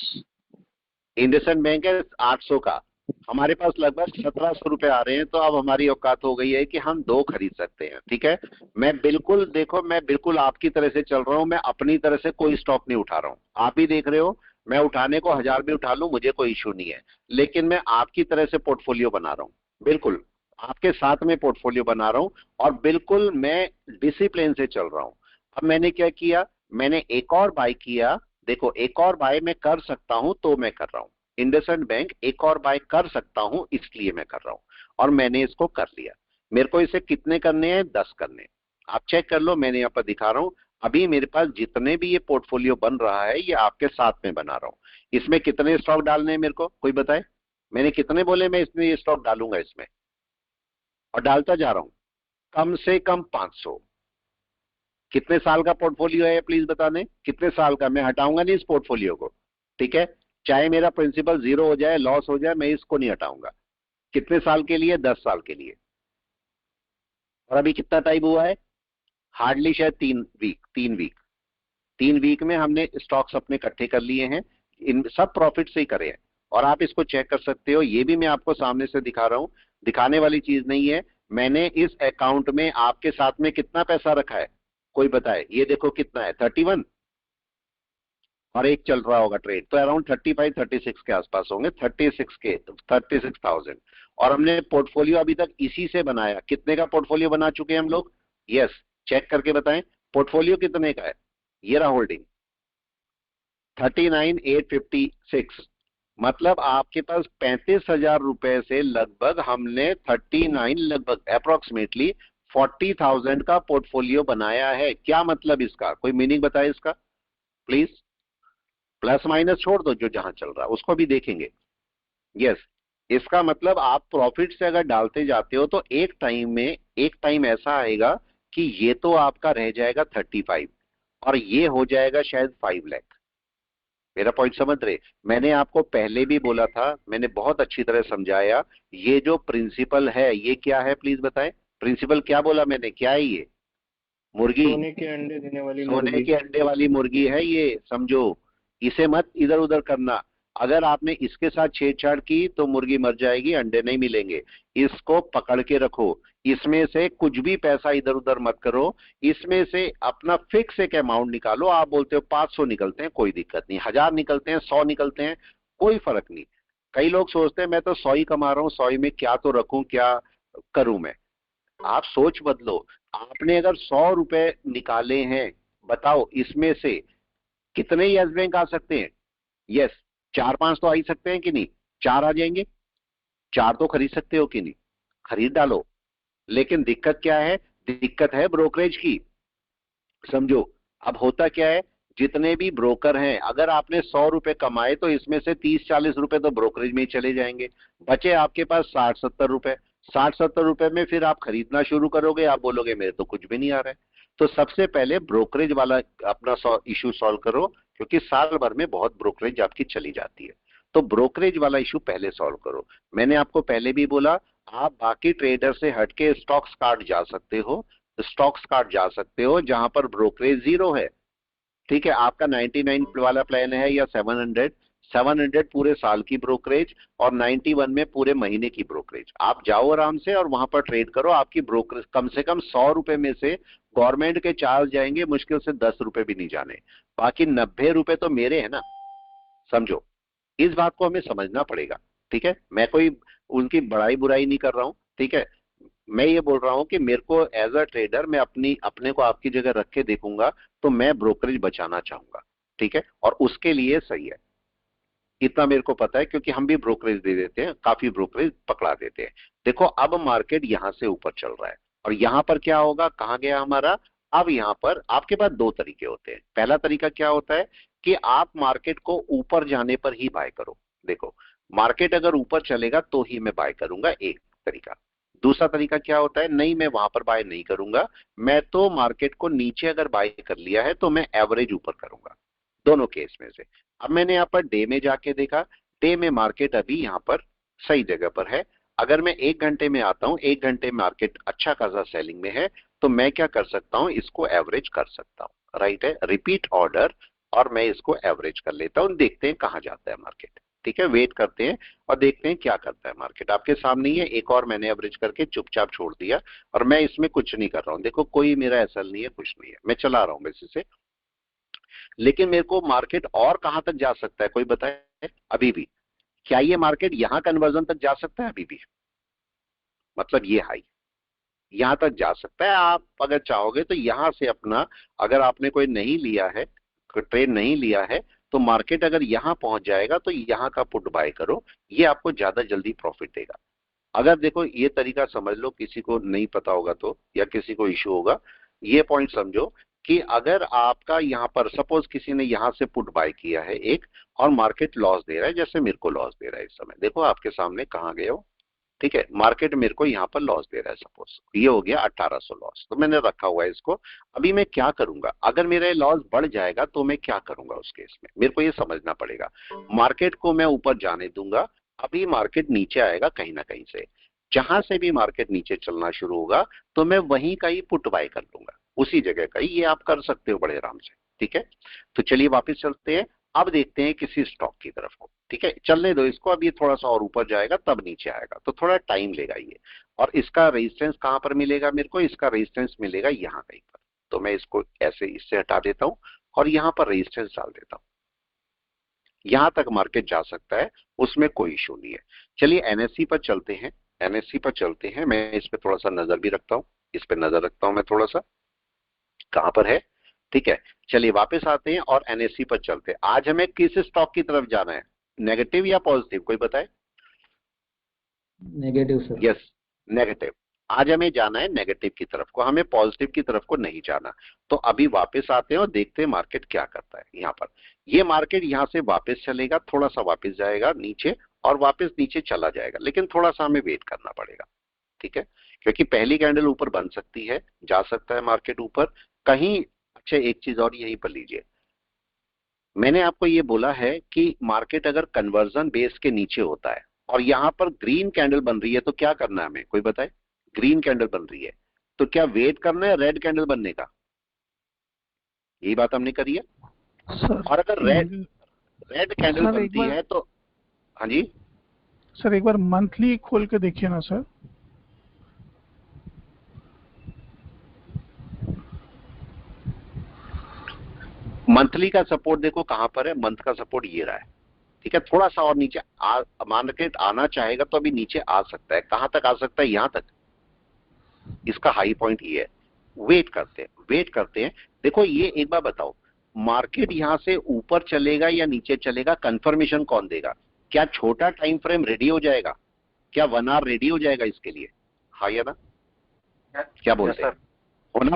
[SPEAKER 1] इंडसइंड बैंक है 800 का, हमारे पास लगभग 1700 रुपए आ रहे हैं, तो अब हमारी औकात हो गई है कि हम 2 खरीद सकते हैं, ठीक है? मैं बिल्कुल, देखो मैं बिल्कुल आपकी तरह से चल रहा हूं, मैं अपनी तरह से कोई स्टॉक नहीं उठा रहा हूं। आप ही देख रहे हो, मैं उठाने को 1000 भी उठा लूं, मुझे कोई इश्यू नहीं है, लेकिन मैं आपकी तरह से पोर्टफोलियो बना रहा हूं, बिल्कुल आपके साथ में पोर्टफोलियो बना रहा हूं, और बिल्कुल मैं डिसिप्लिन से चल रहा हूं। अब मैंने क्या किया, मैंने एक और बाय किया। देखो, एक और बाय मैं कर सकता हूं तो मैं कर रहा हूं, इंडसइंड बैंक एक और बाय कर सकता हूं इसलिए मैं कर रहा हूं, और मैंने इसको कर लिया। मेरे को इसे कितने करने हैं? 10 करने हैं। आप चेक कर लो, मैंने यहाँ पर दिखा रहा हूं। अभी मेरे पास जितने भी ये पोर्टफोलियो बन रहा है, ये आपके साथ में बना रहा हूं। इसमें कितने स्टॉक डालने हैं मेरे को, कोई बताए? मैंने कितने बोले मैं इसमें ये स्टॉक डालूंगा इसमें, और डालता जा रहा हूं, कम से कम 500। कितने साल का पोर्टफोलियो है प्लीज बता दें, कितने साल का? मैं हटाऊंगा नहीं इस पोर्टफोलियो को, ठीक है? चाहे मेरा प्रिंसिपल 0 हो जाए, लॉस हो जाए, मैं इसको नहीं हटाऊंगा। कितने साल के लिए? 10 साल के लिए। और अभी कितना टाइम हुआ है? हार्डली शायद 3 वीक में हमने स्टॉक्स अपने इकट्ठे कर लिए हैं, इन सब प्रॉफिट से ही करे हैं। और आप इसको चेक कर सकते हो, ये भी मैं आपको सामने से दिखा रहा हूं, दिखाने वाली चीज नहीं है। मैंने इस अकाउंट में आपके साथ में कितना पैसा रखा है, कोई बताए? ये देखो कितना है, 31, और एक चल रहा होगा ट्रेड, तो अराउंड 35 36 के आसपास होंगे, 36,000। और हमने पोर्टफोलियो अभी तक इसी से बनाया। कितने का पोर्टफोलियो बना चुके हैं हम लोग? यस, चेक करके बताएं पोर्टफोलियो कितने का है। ये रहा होल्डिंग 39,856, मतलब आपके पास 35,000 रुपए से लगभग हमने 39 लगभग अप्रोक्सीमेटली 40,000 का पोर्टफोलियो बनाया है। क्या मतलब इसका, कोई मीनिंग बताए इसका प्लीज। प्लस माइनस छोड़ दो, जो जहां चल रहा है उसको भी देखेंगे। यस, इसका मतलब आप प्रॉफिट से अगर डालते जाते हो तो एक टाइम ऐसा आएगा कि ये तो आपका रह जाएगा 35 और ये हो जाएगा शायद 5 लाख। मेरा पॉइंट समझ रहे। मैंने आपको पहले भी बोला था, मैंने बहुत अच्छी तरह समझाया, ये जो प्रिंसिपल है ये क्या है प्लीज बताएं। प्रिंसिपल क्या बोला मैंने, क्या है ये? मुर्गी,
[SPEAKER 5] सोने के अंडे देने वाली
[SPEAKER 1] सोने
[SPEAKER 5] मुर्गी।
[SPEAKER 1] के अंडे वाली मुर्गी है ये, समझो। इसे मत इधर उधर करना। अगर आपने इसके साथ छेड़छाड़ की तो मुर्गी मर जाएगी, अंडे नहीं मिलेंगे। इसको पकड़ के रखो, इसमें से कुछ भी पैसा इधर उधर मत करो। इसमें से अपना फिक्स एक अमाउंट निकालो। आप बोलते हो 500 निकलते हैं, कोई दिक्कत नहीं, 1000 निकलते हैं, 100 निकलते हैं, कोई फर्क नहीं। कई लोग सोचते हैं मैं तो 100 ही कमा रहा हूं, 100 में क्या तो रखूं, क्या करूं मैं। आप सोच बदलो। आपने अगर 100 रुपए निकाले हैं, बताओ इसमें से कितने यस बैंक आ सकते हैं? यस, 4-5 तो आ ही सकते हैं कि नहीं? 4 आ जाएंगे, 4 तो खरीद सकते हो कि नहीं? खरीद डालो। लेकिन दिक्कत क्या है? दिक्कत है ब्रोकरेज की, समझो। अब होता क्या है, जितने भी ब्रोकर हैं, अगर आपने 100 रुपए कमाए तो इसमें से 30-40 रुपए तो ब्रोकरेज में ही चले जाएंगे। बचे आपके पास 60-70 रुपए। 60-70 रुपए में फिर आप खरीदना शुरू करोगे, आप बोलोगे मेरे तो कुछ भी नहीं आ रहा है। तो सबसे पहले ब्रोकरेज वाला अपना इशू सॉल्व करो, क्योंकि साल भर में बहुत ब्रोकरेज आपकी चली जाती है। तो ब्रोकरेज वाला इशू पहले सॉल्व करो। मैंने आपको पहले भी बोला, आप बाकी ट्रेडर से हटके स्टॉक्स कार्ड जा सकते हो, स्टॉक्स कार्ड जा सकते हो जहां पर ब्रोकरेज 0 है। ठीक है, आपका 99 वाला प्लान है या 700 पूरे साल की ब्रोकरेज और 91 में पूरे महीने की ब्रोकरेज। आप जाओ आराम से और वहां पर ट्रेड करो। आपकी ब्रोकरेज कम से कम 100 रुपए में से गवर्नमेंट के चार्ज जाएंगे मुश्किल से 10 रुपए भी नहीं जाने, बाकी 90 रुपए तो मेरे है ना, समझो। इस बात को हमें समझना पड़ेगा। ठीक है, मैं कोई उनकी बड़ाई बुराई नहीं कर रहा हूं। ठीक है, मैं ये बोल रहा हूं कि मेरे को एज अ ट्रेडर मैं अपने को आपकी जगह रख के देखूंगा तो मैं ब्रोकरेज बचाना चाहूंगा। ठीक है, और उसके लिए सही है, इतना मेरे को पता है, क्योंकि हम भी ब्रोकरेज दे देते हैं, काफी ब्रोकरेज पकड़ा देते हैं। देखो अब मार्केट यहां से ऊपर चल रहा है और यहां पर क्या होगा, कहां गया हमारा। अब यहां पर आपके पास 2 तरीके होते हैं। पहला तरीका क्या होता है कि आप मार्केट को ऊपर जाने पर ही बाय करो। देखो, मार्केट अगर ऊपर चलेगा तो ही मैं बाय करूंगा, एक तरीका। दूसरा तरीका क्या होता है, नहीं मैं वहां पर बाय नहीं करूंगा, मैं तो मार्केट को नीचे अगर बाय कर लिया है तो मैं एवरेज ऊपर करूंगा। दोनों केस में से अब मैंने यहाँ पर डे में जाके देखा, डे में मार्केट अभी यहाँ पर सही जगह पर है। अगर मैं 1 घंटे में आता हूँ, 1 घंटे मार्केट अच्छा खासा सेलिंग में है, तो मैं क्या कर सकता हूँ, इसको एवरेज कर सकता हूँ। राइट है, रिपीट ऑर्डर, और मैं इसको एवरेज कर लेता हूँ। देखते हैं कहाँ जाता है मार्केट। ठीक है, वेट करते हैं और देखते हैं क्या करता है मार्केट। आपके सामने ही है, एक और मैंने एवरेज करके चुपचाप छोड़ दिया और मैं इसमें कुछ नहीं कर रहा हूँ। देखो कोई मेरा एसएल नहीं है, कुछ नहीं है, मैं चला रहा हूँ बस इसे। लेकिन मेरे को मार्केट और कहां तक जा सकता है, कोई बताए अभी भी? क्या ये मार्केट यहां कन्वर्जन तक जा सकता है अभी भी? मतलब ये हाई यहां तक जा सकता है। आप अगर चाहोगे तो यहां से अपना, अगर आपने कोई नहीं लिया है, ट्रेड नहीं लिया है, तो मार्केट अगर यहां पहुंच जाएगा तो यहां का पुट बाय करो, ये आपको ज्यादा जल्दी प्रॉफिट देगा। अगर देखो ये तरीका समझ लो, किसी को नहीं पता होगा तो, या किसी को इश्यू होगा, ये पॉइंट समझो कि अगर आपका यहां पर सपोज किसी ने यहां से पुट बाय किया है एक, और मार्केट लॉस दे रहा है, जैसे मेरे को लॉस दे रहा है इस समय, देखो आपके सामने कहां गए हो। ठीक है, मार्केट मेरे को यहाँ पर लॉस दे रहा है, सपोज ये हो गया 1800 लॉस, तो मैंने रखा हुआ है इसको। अभी मैं क्या करूंगा, अगर मेरा लॉस बढ़ जाएगा तो मैं क्या करूंगा उस केस में, मेरे को ये समझना पड़ेगा। मार्केट को मैं ऊपर जाने दूंगा, अभी मार्केट नीचे आएगा कहीं ना कहीं से, जहां से भी मार्केट नीचे चलना शुरू होगा तो मैं वहीं का ही पुट बाय कर लूंगा, उसी जगह का ही। ये आप कर सकते हो बड़े आराम से। ठीक है, तो चलिए वापस चलते हैं। अब देखते हैं किसी स्टॉक की तरफ को। ठीक है, चलने दो इसको, अब ये थोड़ा सा और ऊपर जाएगा तब नीचे आएगा, तो थोड़ा टाइम लेगा ये। और इसका रेजिस्टेंस कहां पर मिलेगा मेरे को, इसका रेजिस्टेंस मिलेगा यहाँ कहीं पर। तो मैं इसको ऐसे इससे हटा देता हूं और यहाँ पर रेजिस्टेंस डाल देता हूं। यहां तक मार्केट जा सकता है, उसमें कोई इशू नहीं है। चलिए एनएससी पर चलते हैं, एनएससी पर चलते हैं। मैं इस पर थोड़ा सा नजर भी रखता हूं। इस पे नजर रखता हूं मैं थोड़ा सा, कहां पर है। ठीक है, चलिए वापस आते हैं और एनएससी पर चलते हैं। आज हमें किस स्टॉक की तरफ जाना है, नेगेटिव या पॉजिटिव, कोई बताए?
[SPEAKER 3] Negative sir.
[SPEAKER 1] Yes, negative. आज हमें जाना है नेगेटिव की तरफ को, हमें पॉजिटिव की तरफ को नहीं जाना। तो अभी वापस आते हैं और देखते हैं मार्केट क्या करता है। यहाँ पर ये मार्केट यहाँ से वापस चलेगा, थोड़ा सा वापस जाएगा नीचे और वापस नीचे चला जाएगा, लेकिन थोड़ा सा हमें वेट करना पड़ेगा। ठीक है, क्योंकि पहली कैंडल ऊपर बन सकती है, जा सकता है मार्केट ऊपर कहीं। अच्छा, एक चीज और यहीं पर लीजिए, मैंने आपको ये बोला है कि मार्केट अगर कन्वर्जन बेस के नीचे होता है और यहाँ पर ग्रीन कैंडल बन रही है तो क्या करना है हमें, कोई बताए? ग्रीन कैंडल बन रही है तो क्या वेट करना है रेड कैंडल बनने का? यही बात हमने करी है।
[SPEAKER 7] सर
[SPEAKER 1] और अगर रेड कैंडल
[SPEAKER 7] सर,
[SPEAKER 1] बनती है तो हाँ जी
[SPEAKER 7] सर एक बार मंथली खोल के देखिए ना सर।
[SPEAKER 1] मंथली का सपोर्ट देखो कहां पर है, मंथ का सपोर्ट ये रहा है। ठीक है, थोड़ा सा और नीचे मार्केट आना चाहेगा तो अभी नीचे आ सकता है। कहां तक आ सकता है? यहां तक। इसका हाई पॉइंट ये है। वेट करते हैं। देखो ये एक बार बताओ, मार्केट यहां से ऊपर चलेगा या नीचे चलेगा, कंफर्मेशन कौन देगा? क्या छोटा टाइम फ्रेम रेडी हो जाएगा? क्या 1 आवर रेडी हो जाएगा इसके लिए? हाँ या ना? क्या बोलते हैं? होना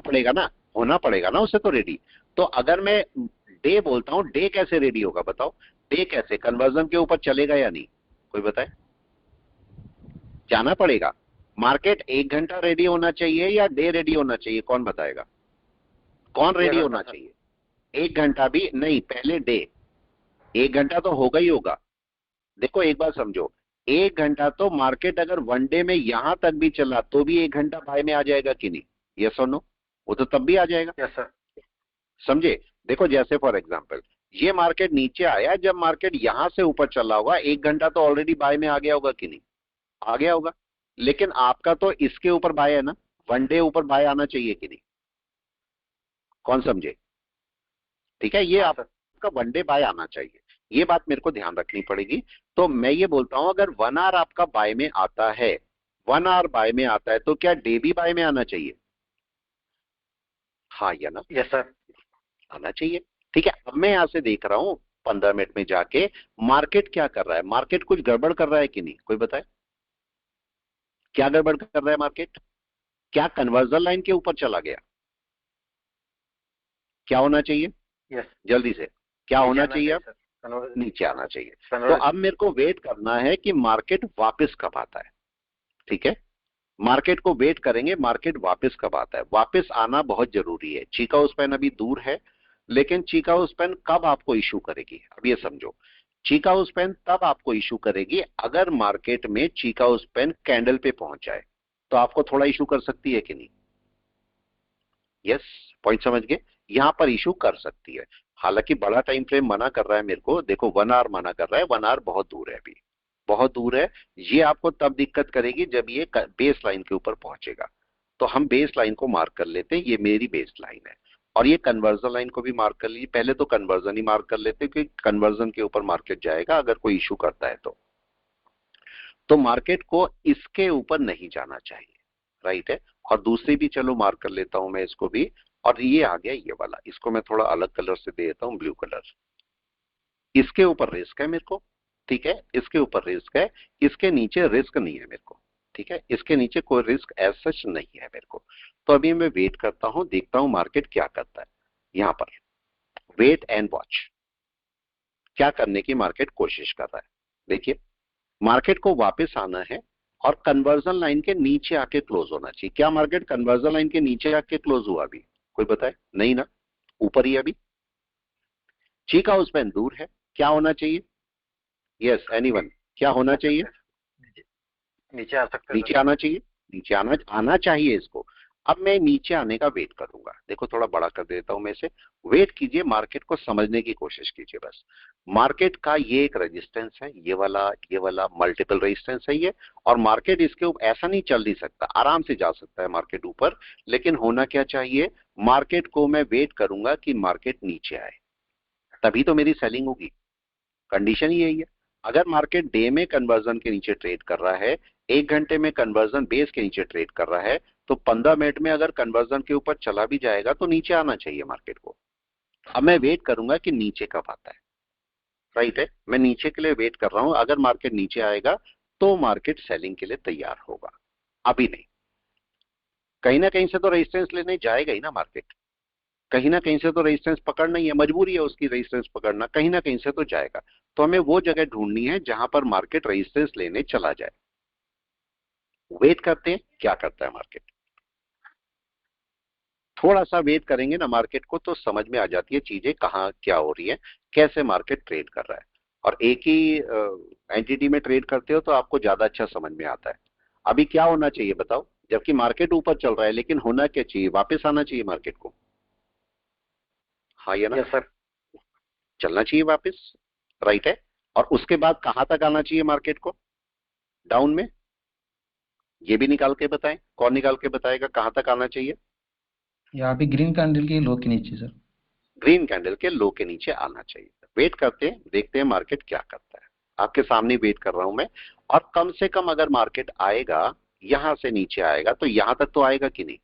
[SPEAKER 1] पड़ेगा ना उसे तो रेडी। तो अगर मैं डे बोलता हूं, डे कैसे रेडी होगा बताओ? डे कैसे कन्वर्जन के ऊपर चलेगा या नहीं, कोई बताए? जाना पड़ेगा। मार्केट 1 घंटा रेडी होना चाहिए या डे रेडी होना चाहिए, कौन बताएगा? कौन रेडी होना चाहिए? 1 घंटा भी नहीं, पहले डे। 1 घंटा तो होगा ही होगा। देखो एक बार समझो, 1 घंटा तो मार्केट अगर 1 डे में यहां तक भी चला तो भी 1 घंटा बाय में आ जाएगा कि नहीं? यस और नो? वो तो तब भी आ जाएगा।
[SPEAKER 2] Yes sir.
[SPEAKER 1] समझे? देखो जैसे फॉर एग्जांपल ये मार्केट नीचे आया, जब मार्केट यहां से ऊपर चला होगा 1 घंटा तो ऑलरेडी बाय में आ गया होगा कि नहीं? आ गया होगा। लेकिन आपका तो इसके ऊपर बाय है ना, 1 डे ऊपर बाय आना चाहिए कि नहीं? कौन समझे? ठीक है, ये आपका 1 डे बाय आना चाहिए, ये बात मेरे को ध्यान रखनी पड़ेगी। तो मैं ये बोलता हूं अगर 1 आवर आपका बाय में आता है, 1 आवर बाय में आता है तो क्या डे भी बाय में आना चाहिए? हाँ या ना?
[SPEAKER 2] Yes sir.
[SPEAKER 1] आना चाहिए। ठीक है, अब मैं यहां से देख रहा हूं 15 मिनट में जाके मार्केट क्या कर रहा है। मार्केट कुछ गड़बड़ कर रहा है कि नहीं, कोई बताए? क्या गड़बड़ कर रहा है मार्केट? क्या कन्वर्जन लाइन के ऊपर चला गया? क्या होना चाहिए?
[SPEAKER 2] यस,
[SPEAKER 1] जल्दी से क्या होना चाहिए? अब नीचे आना चाहिए। तो अब मेरे को वेट करना है कि मार्केट वापस कब आता है। ठीक है, मार्केट को वेट करेंगे, मार्केट वापस कब आता है। वापस आना बहुत जरूरी है। चिकागो स्पैन अभी दूर है, लेकिन चिकागो स्पैन कब आपको इशू करेगी, अब ये समझो। चिकागो स्पैन तब आपको इशू करेगी अगर मार्केट में चिकागो स्पैन कैंडल पे पहुंच जाए, तो आपको थोड़ा इशू कर सकती है कि नहीं? यस, पॉइंट समझ गए? यहां पर इशू कर सकती है। हालांकि बड़ा टाइम फ्रेम मना कर रहा है मेरे को, देखो 1 आवर मना कर रहा है। 1 आवर बहुत दूर है, अभी बहुत दूर है। ये आपको तब दिक्कत करेगी जब ये बेस लाइन के ऊपर पहुंचेगा। तो हम बेस लाइन को मार्क कर लेते हैं, ये मेरी बेस लाइन है। और ये कन्वर्जन लाइन को भी मार्क कर लीजिए। पहले तो कन्वर्जन ही मार्क कर लेते हैं, क्योंकि कन्वर्जन के ऊपर मार्केट जाएगा अगर कोई इशू करता है तो मार्केट को इसके ऊपर नहीं जाना चाहिए, राइट है। और दूसरी भी चलो मार्क कर लेता हूं मैं इसको भी। और ये आ गया ये वाला, इसको मैं थोड़ा अलग कलर से दे देता हूं, ब्लू कलर। इसके ऊपर रिस्क है मेरे को, ठीक है, इसके ऊपर रिस्क है। इसके नीचे रिस्क नहीं है मेरे को, ठीक है, इसके नीचे कोई रिस्क एज सच नहीं है मेरे को। तो अभी मैं वेट करता हूं, देखता हूं मार्केट क्या करता है। यहां पर वेट एंड वॉच, क्या करने की मार्केट कोशिश कर रहा है। देखिए मार्केट को वापस आना है और कन्वर्जन लाइन के नीचे आके क्लोज होना चाहिए। क्या मार्केट कन्वर्जन लाइन के नीचे आके क्लोज हुआ अभी, कोई बताए? नहीं ना, ऊपर ही अभी। चिकागो स्पैन दूर है, क्या होना चाहिए? यस, एनीवन, क्या होना चाहिए?
[SPEAKER 2] नीचे आ सकते हैं।
[SPEAKER 1] नीचे आना चाहिए, नीचे आना चाहिए इसको। अब मैं नीचे आने का वेट करूंगा। देखो थोड़ा बड़ा कर देता हूं मैं इसे। वेट कीजिए, मार्केट को समझने की कोशिश कीजिए बस। मार्केट का ये एक रेजिस्टेंस है, ये वाला मल्टीपल रेजिस्टेंस है ये। और मार्केट इसके ऊपर ऐसा नहीं चल नहीं सकता, आराम से जा सकता है मार्केट ऊपर। लेकिन होना क्या चाहिए, मार्केट को मैं वेट करूंगा कि मार्केट नीचे आए, तभी तो मेरी सेलिंग होगी। कंडीशन ही यही है। अगर मार्केट डे में कन्वर्जन के नीचे ट्रेड कर रहा है, 1 घंटे में कन्वर्जन बेस के नीचे ट्रेड कर रहा है, तो 15 मिनट में अगर कन्वर्जन के ऊपर चला भी जाएगा तो नीचे आना चाहिए मार्केट को। अब मैं वेट करूंगा कि नीचे कब आता है, राइट है, मैं नीचे के लिए वेट कर रहा हूं। अगर मार्केट नीचे आएगा तो मार्केट सेलिंग के लिए तैयार होगा, अभी नहीं। कहीं ना कहीं से तो रेजिस्टेंस लेने जाएगा ही ना मार्केट, कहीं ना कहीं से तो रेजिस्टेंस पकड़ना ही है, मजबूरी है उसकी रेजिस्टेंस पकड़ना, कहीं ना कहीं से तो जाएगा। तो हमें वो जगह ढूंढनी है जहां पर मार्केट रेजिस्टेंस लेने चला जाए। वेट करते हैं क्या करता है मार्केट, थोड़ा सा वेट करेंगे ना मार्केट को तो समझ में आ जाती है चीजें कहाँ क्या हो रही है, कैसे मार्केट ट्रेड कर रहा है। और एक ही एंटिटी में ट्रेड करते हो तो आपको ज्यादा अच्छा समझ में आता है। अभी क्या होना चाहिए बताओ, जबकि मार्केट ऊपर चल रहा है, लेकिन होना क्या चाहिए, वापस आना चाहिए मार्केट को, हाँ या ना?
[SPEAKER 2] Yes sir.
[SPEAKER 1] चलना चाहिए वापस, राइट है। और उसके बाद कहां तक आना चाहिए मार्केट को, डाउन में? ये भी निकाल के बताएं, कौन निकाल के बताएगा कहां तक आना चाहिए?
[SPEAKER 4] यहाँ पे ग्रीन कैंडल के लो के नीचे सर।
[SPEAKER 1] ग्रीन कैंडल के लो के नीचे आना चाहिए। वेट करते हैं, देखते हैं मार्केट क्या करता है। आपके सामने वेट कर रहा हूं मैं। और कम से कम अगर मार्केट आएगा, यहां से नीचे आएगा तो यहां तक तो आएगा कि नहीं?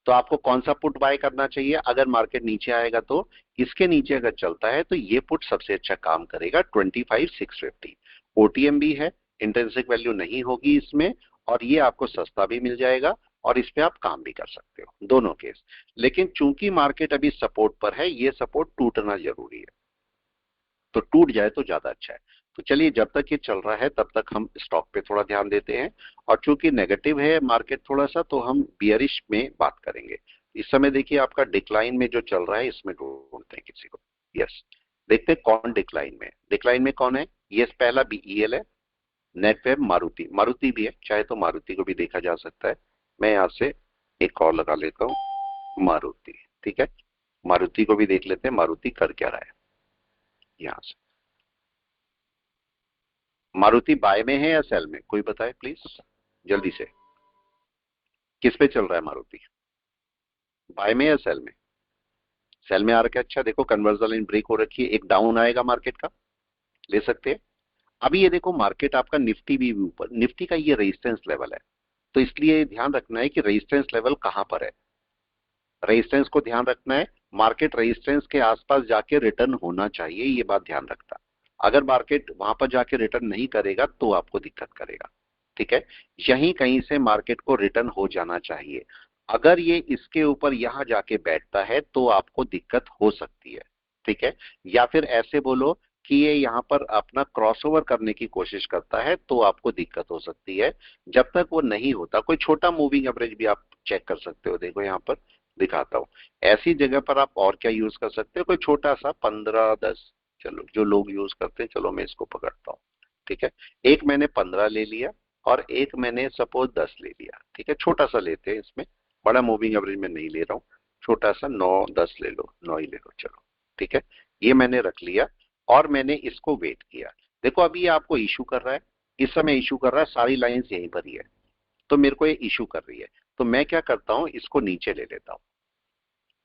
[SPEAKER 1] तो आपको कौन सा पुट बाय करना चाहिए? अगर मार्केट नीचे आएगा तो इसके नीचे अगर चलता है तो ये पुट सबसे अच्छा काम करेगा 25,650। ओटीएम भी है, इंट्रिंसिक वैल्यू नहीं होगी इसमें, और ये आपको सस्ता भी मिल जाएगा और इस पे आप काम भी कर सकते हो, दोनों केस। लेकिन चूंकि मार्केट अभी सपोर्ट पर है, ये सपोर्ट टूटना जरूरी है, तो टूट जाए तो ज्यादा अच्छा है। तो चलिए, जब तक ये चल रहा है तब तक हम स्टॉक पे थोड़ा ध्यान देते हैं। और चूंकि नेगेटिव है मार्केट थोड़ा सा, तो हम बियरिश में बात करेंगे। इस समय देखिए आपका डिक्लाइन में जो चल रहा है, इसमें ढूंढते हैं किसी को। यस, देखते हैं कौन डिक्लाइन में। डिक्लाइन में कौन है? ये पहला बीईएल है, नेटवेब, मारुति। मारुति भी है, चाहे तो मारुति को भी देखा जा सकता है। मैं यहाँ से एक और लगा लेता हूँ, मारुति, ठीक है। मारुति को भी देख लेते हैं, मारुति कर क्या रहा है। यहाँ से मारुति बाय में है या सेल में, कोई बताए प्लीज जल्दी से। किस पे चल रहा है मारुति, बाय में या सेल में? सेल में आ रखा है, अच्छा। देखो कन्वर्जन लाइन ब्रेक हो रखी है, एक डाउन आएगा मार्केट का, ले सकते हैं। अभी ये देखो मार्केट आपका निफ्टी भी ऊपर, निफ्टी का ये रेजिस्टेंस लेवल है, तो इसलिए ध्यान रखना है कि रेजिस्टेंस लेवल कहां पर है। रेजिस्टेंस को ध्यान रखना है, मार्केट रेजिस्टेंस के आसपास जाके रिटर्न होना चाहिए, ये बात ध्यान रखना। अगर मार्केट वहां पर जाके रिटर्न नहीं करेगा तो आपको दिक्कत करेगा, ठीक है। यहीं कहीं से मार्केट को रिटर्न हो जाना चाहिए। अगर ये इसके ऊपर यहां जाके बैठता है तो आपको दिक्कत हो सकती है, ठीक है। या फिर ऐसे बोलो कि ये यहाँ पर अपना क्रॉसओवर करने की कोशिश करता है तो आपको दिक्कत हो सकती है। जब तक वो नहीं होता, कोई छोटा मूविंग एवरेज भी आप चेक कर सकते हो। देखो यहाँ पर दिखाता हूँ, ऐसी जगह पर आप और क्या यूज कर सकते हो, कोई छोटा सा 15, 10, चलो जो लोग यूज करते हैं, चलो मैं इसको पकड़ता हूँ, ठीक है। एक मैंने 15 ले लिया और एक मैंने सपोज 10 ले लिया, ठीक है। छोटा सा लेते हैं, इसमें बड़ा मूविंग एवरेज में नहीं ले रहा हूँ, छोटा सा 9, 10 ले लो, 9 ही ले लो, चलो ठीक है। ये मैंने रख लिया और मैंने इसको वेट किया। देखो अभी ये आपको इशू कर रहा है, इस समय इशू कर रहा है, सारी लाइंस यहीं पर ही है, तो मेरे को ये इशू कर रही है। तो मैं क्या करता हूं, इसको नीचे ले लेता हूं।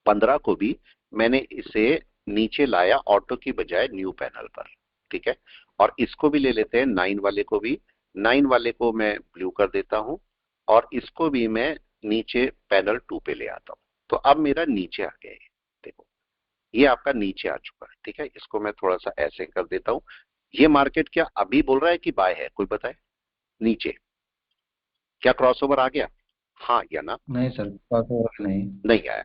[SPEAKER 1] 15 को भी मैंने इसे नीचे लाया ऑटो की बजाय न्यू पैनल पर, ठीक है। और इसको भी ले लेते हैं, 9 वाले को भी, 9 वाले को मैं ब्लू कर देता हूं और इसको भी मैं नीचे पैनल 2 पे ले आता हूं। तो अब मेरा नीचे आ गया है, देखो ये आपका नीचे आ चुका है, ठीक है। इसको मैं थोड़ा सा ऐसे कर देता हूं। ये मार्केट क्या अभी बोल रहा है कि बाय है, कोई बताए? नीचे क्या क्रॉसओवर आ गया, हाँ या ना?
[SPEAKER 4] नहीं सर, क्रॉसओवर
[SPEAKER 1] नहीं आया।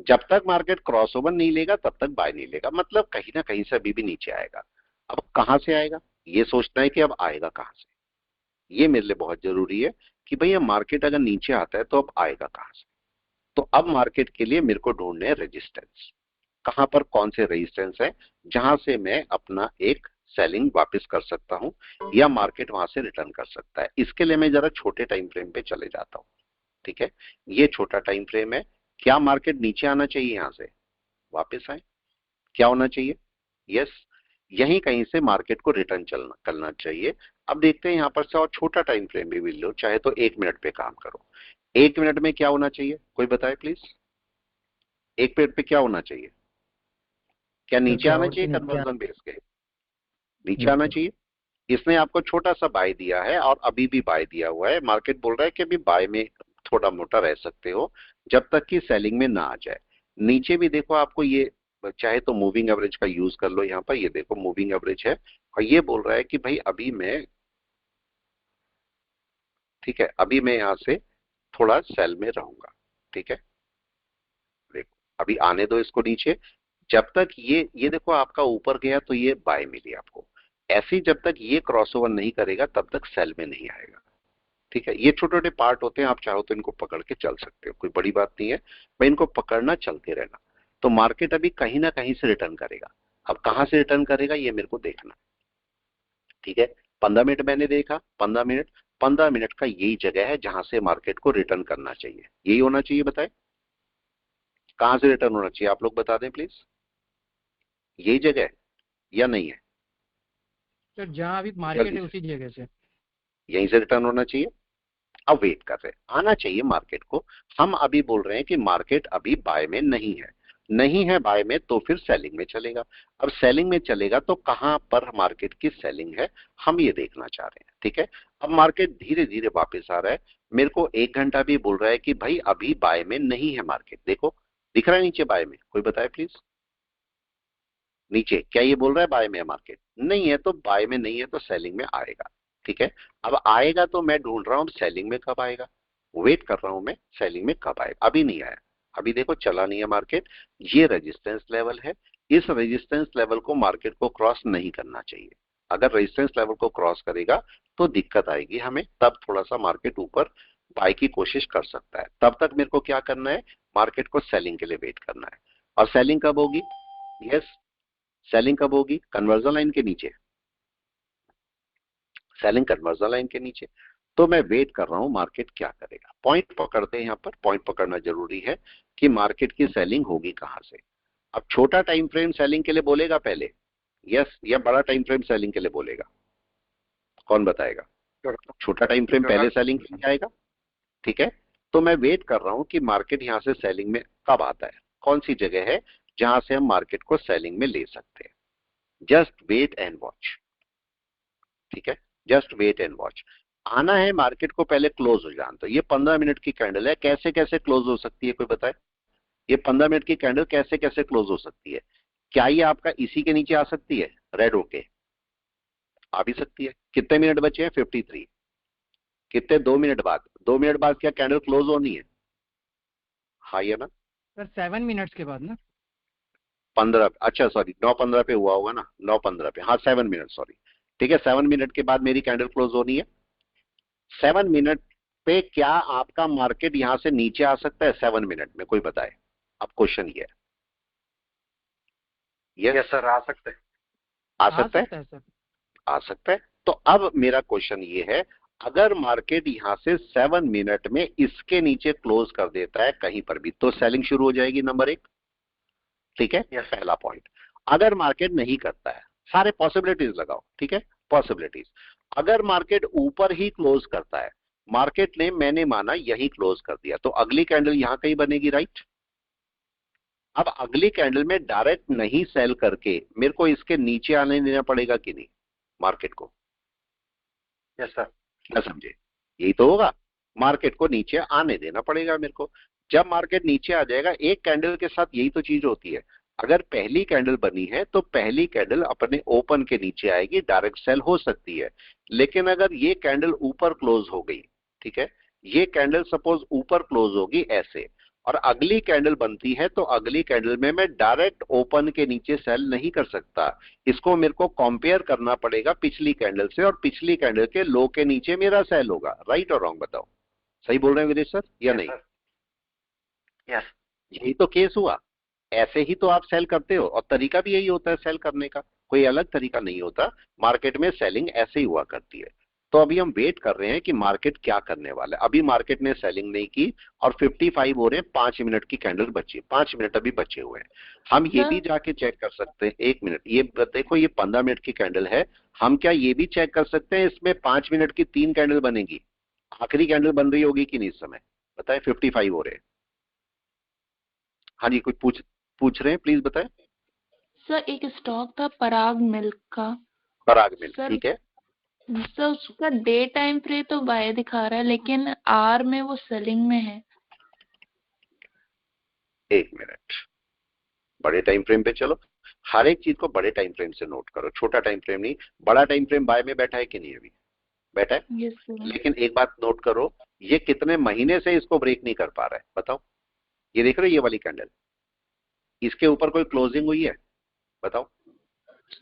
[SPEAKER 1] जब तक मार्केट क्रॉसओवर नहीं लेगा तब तक बाय नहीं लेगा, मतलब कहीं ना कहीं से अभी भी नीचे आएगा। अब कहां से आएगा ये सोचना है कि अब आएगा कहां से, ये मेरे लिए बहुत जरूरी है कि भैया मार्केट अगर नीचे आता है तो अब आएगा कहां से। तो अब मार्केट के लिए मेरे को ढूंढने हैं रेजिस्टेंस, कहां पर कौन से रेजिस्टेंस है जहां से मैं अपना एक सेलिंग वापस कर सकता हूं या मार्केट वहां से रिटर्न कर सकता है। इसके लिए मैं जरा छोटे टाइम फ्रेम पे चले जाता हूं, ठीक है। ये छोटा टाइम फ्रेम है। क्या मार्केट नीचे आना चाहिए, यहां से वापस आए, क्या होना चाहिए? यस, यहीं कहीं से मार्केट को रिटर्न चलना करना चाहिए। अब देखते हैं यहां पर से, और छोटा टाइम फ्रेम भी लो, चाहे तो 1 मिनट पे काम करो। 1 मिनट में क्या होना चाहिए, कोई बताए प्लीज? 1 मिनट पे क्या होना चाहिए? क्या नीचे आना चाहिए कन्वर्जन बेस के? नीचे आना चाहिए। इसने आपको छोटा सा बाय दिया है और अभी भी बाय दिया हुआ है, मार्केट बोल रहा है कि अभी बाय में थोड़ा मोटा रह सकते हो जब तक कि सेलिंग में ना आ जाए। नीचे भी देखो आपको ये, चाहे तो मूविंग एवरेज का यूज कर लो, यहाँ पर ये देखो मूविंग एवरेज है और ये बोल रहा है कि भाई अभी मैं, ठीक है, अभी मैं यहाँ से थोड़ा सेल में रहूंगा। ठीक है, देखो अभी आने दो इसको नीचे, जब तक ये देखो आपका ऊपर गया तो ये बाय मिली आपको, ऐसी जब तक ये क्रॉसओवर नहीं करेगा तब तक सेल में नहीं आएगा। ठीक है, ये छोटे छोटे पार्ट होते हैं, आप चाहो तो इनको पकड़ के चल सकते हो, कोई बड़ी बात नहीं है भाई, इनको पकड़ना चलते रहना। तो मार्केट अभी कहीं ना कहीं से रिटर्न करेगा, अब कहां से रिटर्न करेगा ये मेरे को देखना। ठीक है, 15 मिनट मैंने देखा, 15 मिनट का यही जगह है जहां से मार्केट को रिटर्न करना चाहिए, यही होना चाहिए। बताए कहां से रिटर्न होना चाहिए, आप लोग बता दें प्लीज, यही जगह है या नहीं है?
[SPEAKER 6] सर जहाँ अभी मार्केट है उसी जगह से
[SPEAKER 1] यहीं से रिटर्न होना चाहिए। अब वेट कर रहे हैं, आना चाहिए मार्केट को। हम अभी बोल रहे हैं कि मार्केट अभी बाय में नहीं है, नहीं है बाय में, तो फिर सेलिंग में चलेगा। अब सेलिंग में चलेगा तो कहां पर मार्केट की सेलिंग है हम ये देखना चाह रहे हैं। ठीक है, अब मार्केट धीरे धीरे वापस आ रहा है, मेरे को 1 घंटा भी बोल रहा है कि भाई अभी बाय में नहीं है मार्केट। देखो दिख रहा है नीचे बाय में, कोई बताए प्लीज, नीचे क्या ये बोल रहा है बाय में है मार्केट? नहीं है, तो बाय में नहीं है तो सेलिंग में आएगा। ठीक है, अब आएगा तो मैं ढूंढ रहा हूं सेलिंग में कब आएगा, वेट कर रहा हूं मैं सेलिंग में कब आएगा। अभी नहीं आया, अभी देखो चला नहीं है मार्केट, ये रेजिस्टेंस लेवल है, इस रेजिस्टेंस लेवल को मार्केट को क्रॉस नहीं करना चाहिए। अगर रेजिस्टेंस लेवल को क्रॉस करेगा तो दिक्कत आएगी हमें, तब थोड़ा सा मार्केट ऊपर बाय की कोशिश कर सकता है। तब तक मेरे को क्या करना है, मार्केट को सेलिंग के लिए वेट करना है। और सेलिंग कब होगी? यस, सेलिंग कब होगी? कन्वर्जन लाइन के नीचे, सेलिंग कन्वर्जन लाइन के नीचे। तो मैं वेट कर रहा हूं मार्केट क्या करेगा। पॉइंट पकड़ते हैं, यहाँ पर पॉइंट पकड़ना जरूरी है कि मार्केट की सेलिंग होगी कहां से। अब छोटा टाइम फ्रेम सेलिंग के लिए बोलेगा पहले, यस, या बड़ा टाइम फ्रेम सेलिंग के लिए बोलेगा, कौन बताएगा? छोटा टाइम फ्रेम पहले सेलिंग के लिए आएगा। ठीक है, तो मैं वेट कर रहा हूं कि मार्केट यहां से सेलिंग में कब आता है, कौन सी जगह है जहां से हम मार्केट को सेलिंग में ले सकते हैं। Just wait and watch. ठीक है, जस्ट वेट एंड वॉच। आना है मार्केट को पहले क्लोज हो जाना। तो ये 15 मिनट की कैंडल है, कैसे कैसे क्लोज हो सकती है कोई बताए? ये 15 मिनट की कैंडल कैसे कैसे क्लोज हो सकती है? क्या ये आपका इसी के नीचे आ सकती है रेड होके? आ भी सकती है। कितने मिनट बचे हैं? 53। कितने? 2 मिनट बाद, 2 मिनट बाद क्या कैंडल क्लोज होनी है? हाँ या ना?
[SPEAKER 6] सर 7 मिनट्स के बाद ना
[SPEAKER 1] 15, अच्छा सॉरी 9:15 पे हुआ होगा ना, 9:15 पे, हाँ 7 मिनट, सॉरी। ठीक है, 7 मिनट के बाद मेरी कैंडल क्लोज होनी है। 7 मिनट पे क्या आपका मार्केट यहां से नीचे आ सकता है 7 मिनट में? कोई बताए। अब क्वेश्चन ये है,
[SPEAKER 2] यस सर आ सकते हैं।
[SPEAKER 1] आ सकता है,
[SPEAKER 6] सर
[SPEAKER 1] आ सकता है। तो अब मेरा क्वेश्चन ये है, अगर मार्केट यहां से 7 मिनट में इसके नीचे क्लोज कर देता है कहीं पर भी, तो सेलिंग शुरू हो जाएगी, नंबर 1। ठीक है,
[SPEAKER 2] Yes.
[SPEAKER 1] पहला पॉइंट। अगर मार्केट नहीं करता है, सारे पॉसिबिलिटीज लगाओ, ठीक है, पॉसिबिलिटीज। अगर मार्केट ऊपर ही क्लोज करता है, मार्केट ने मैंने माना यही क्लोज कर दिया, तो अगली कैंडल यहां कहीं बनेगी, राइट? अब अगली कैंडल में डायरेक्ट नहीं सेल करके मेरे को इसके नीचे आने देना पड़ेगा कि नहीं मार्केट को?
[SPEAKER 2] Yes sir.
[SPEAKER 1] क्या समझे? यही तो होगा, मार्केट को नीचे आने देना पड़ेगा मेरे को। जब मार्केट नीचे आ जाएगा, एक कैंडल के साथ यही तो चीज होती है। अगर पहली कैंडल बनी है तो पहली कैंडल अपने ओपन के नीचे आएगी, डायरेक्ट सेल हो सकती है। लेकिन अगर ये कैंडल ऊपर क्लोज हो गई, ठीक है, ये कैंडल सपोज ऊपर क्लोज होगी ऐसे, और अगली कैंडल बनती है, तो अगली कैंडल में मैं डायरेक्ट ओपन के नीचे सेल नहीं कर सकता। इसको मेरे को कंपेयर करना पड़ेगा पिछली कैंडल से, और पिछली कैंडल के लो के नीचे मेरा सेल होगा। राइट और रॉन्ग बताओ? सही बोल रहे हैं विदेश सर या नहीं?
[SPEAKER 2] यस।
[SPEAKER 1] यही तो केस हुआ, ऐसे ही तो आप सेल करते हो, और तरीका भी यही होता है सेल करने का, कोई अलग तरीका नहीं होता। मार्केट में सेलिंग ऐसे ही हुआ करती है। तो अभी हम वेट कर रहे हैं कि मार्केट क्या करने वाला है। अभी मार्केट ने सेलिंग नहीं की और 55 हो रहे हैं, 5 मिनट की कैंडल बची, 5 मिनट अभी बचे हुए हैं। हम ये भी जाके चेक कर सकते हैं, 1 मिनट, ये देखो ये 15 मिनट की कैंडल है, हम क्या ये भी चेक कर सकते हैं इसमें 5 मिनट की 3 कैंडल बनेगी? आखिरी कैंडल बन रही होगी कि नहीं इस समय? बताए, 55 हो रहे हैं। हाँ जी, कुछ पूछ रहे हैं, प्लीज बताएं।
[SPEAKER 8] सर एक स्टॉक था पराग मिल्क का।
[SPEAKER 1] पराग मिल्क,
[SPEAKER 8] सर
[SPEAKER 1] ठीक है,
[SPEAKER 8] सर उसका डे टाइम फ्रेम तो बाय दिखा रहा है, लेकिन आर में वो सेलिंग में है।
[SPEAKER 1] एक मिनट, बड़े टाइम फ्रेम पे चलो। हर एक चीज को बड़े टाइम फ्रेम से नोट करो, छोटा टाइम फ्रेम नहीं। बड़ा टाइम फ्रेम बाय में बैठा है कि नहीं? अभी बैठा है।
[SPEAKER 8] Yes sir.
[SPEAKER 1] लेकिन एक बात नोट करो, ये कितने महीने से इसको ब्रेक नहीं कर पा रहा है, बताओ। ये देख रहे हो ये वाली कैंडल, इसके ऊपर कोई क्लोजिंग हुई है? बताओ।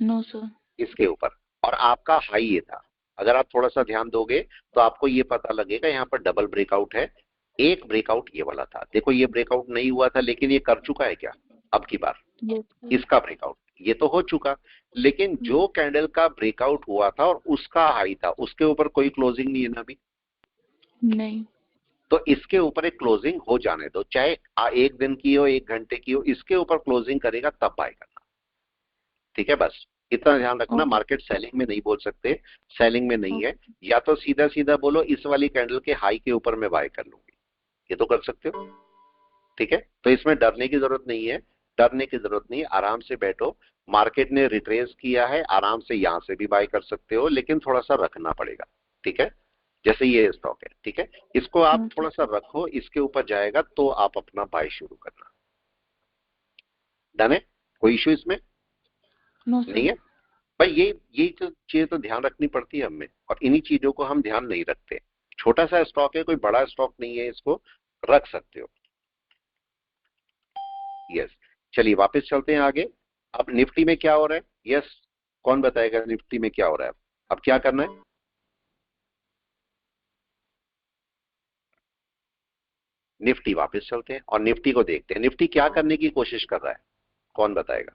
[SPEAKER 8] No sir.
[SPEAKER 1] इसके ऊपर, और आपका हाई ये था। अगर आप थोड़ा सा ध्यान दोगे तो आपको ये पता लगेगा यहाँ पर डबल ब्रेकआउट है। एक ब्रेकआउट ये वाला था, देखो ये ब्रेकआउट नहीं हुआ था, लेकिन ये कर चुका है क्या अब की बार?
[SPEAKER 8] Yes sir.
[SPEAKER 1] इसका ब्रेकआउट ये तो हो चुका, लेकिन जो कैंडल का ब्रेकआउट हुआ था और उसका हाई था, उसके ऊपर कोई क्लोजिंग नहीं है ना अभी।
[SPEAKER 8] नहीं।
[SPEAKER 1] तो इसके ऊपर एक क्लोजिंग हो जाने दो, चाहे एक दिन की हो, एक घंटे की हो, इसके ऊपर क्लोजिंग करेगा तब बाय करना। ठीक है, बस इतना ध्यान रखना।
[SPEAKER 8] ओके।
[SPEAKER 1] मार्केट सेलिंग में नहीं बोल सकते, सेलिंग में नहीं है। या तो सीधा सीधा बोलो इस वाली कैंडल के हाई के ऊपर मैं बाय कर लूंगी, ये तो कर सकते हो। ठीक है, तो इसमें डरने की जरूरत नहीं है, डरने की जरूरत नहीं है, आराम से बैठो। मार्केट ने रिट्रेस किया है, आराम से यहां से भी बाय कर सकते हो, लेकिन थोड़ा सा रखना पड़ेगा। ठीक है, जैसे ये स्टॉक है, ठीक है, इसको आप थोड़ा सा रखो, इसके ऊपर जाएगा तो आप अपना बाय शुरू करना। डन है? कोई इश्यू इसमें
[SPEAKER 8] नो
[SPEAKER 1] नहीं
[SPEAKER 8] सर।
[SPEAKER 1] है भाई। ये तो चीज तो ध्यान रखनी पड़ती है हमें, और इन्हीं चीजों को हम ध्यान नहीं रखते। छोटा सा स्टॉक है, कोई बड़ा स्टॉक नहीं है, इसको रख सकते हो। यस, चलिए वापस चलते हैं आगे। अब निफ्टी में क्या हो रहा है? यस, कौन बताएगा निफ्टी में क्या हो रहा है? अब क्या करना है? निफ्टी वापस चलते हैं और निफ्टी को देखते हैं। निफ्टी क्या करने की कोशिश कर रहा है, कौन बताएगा?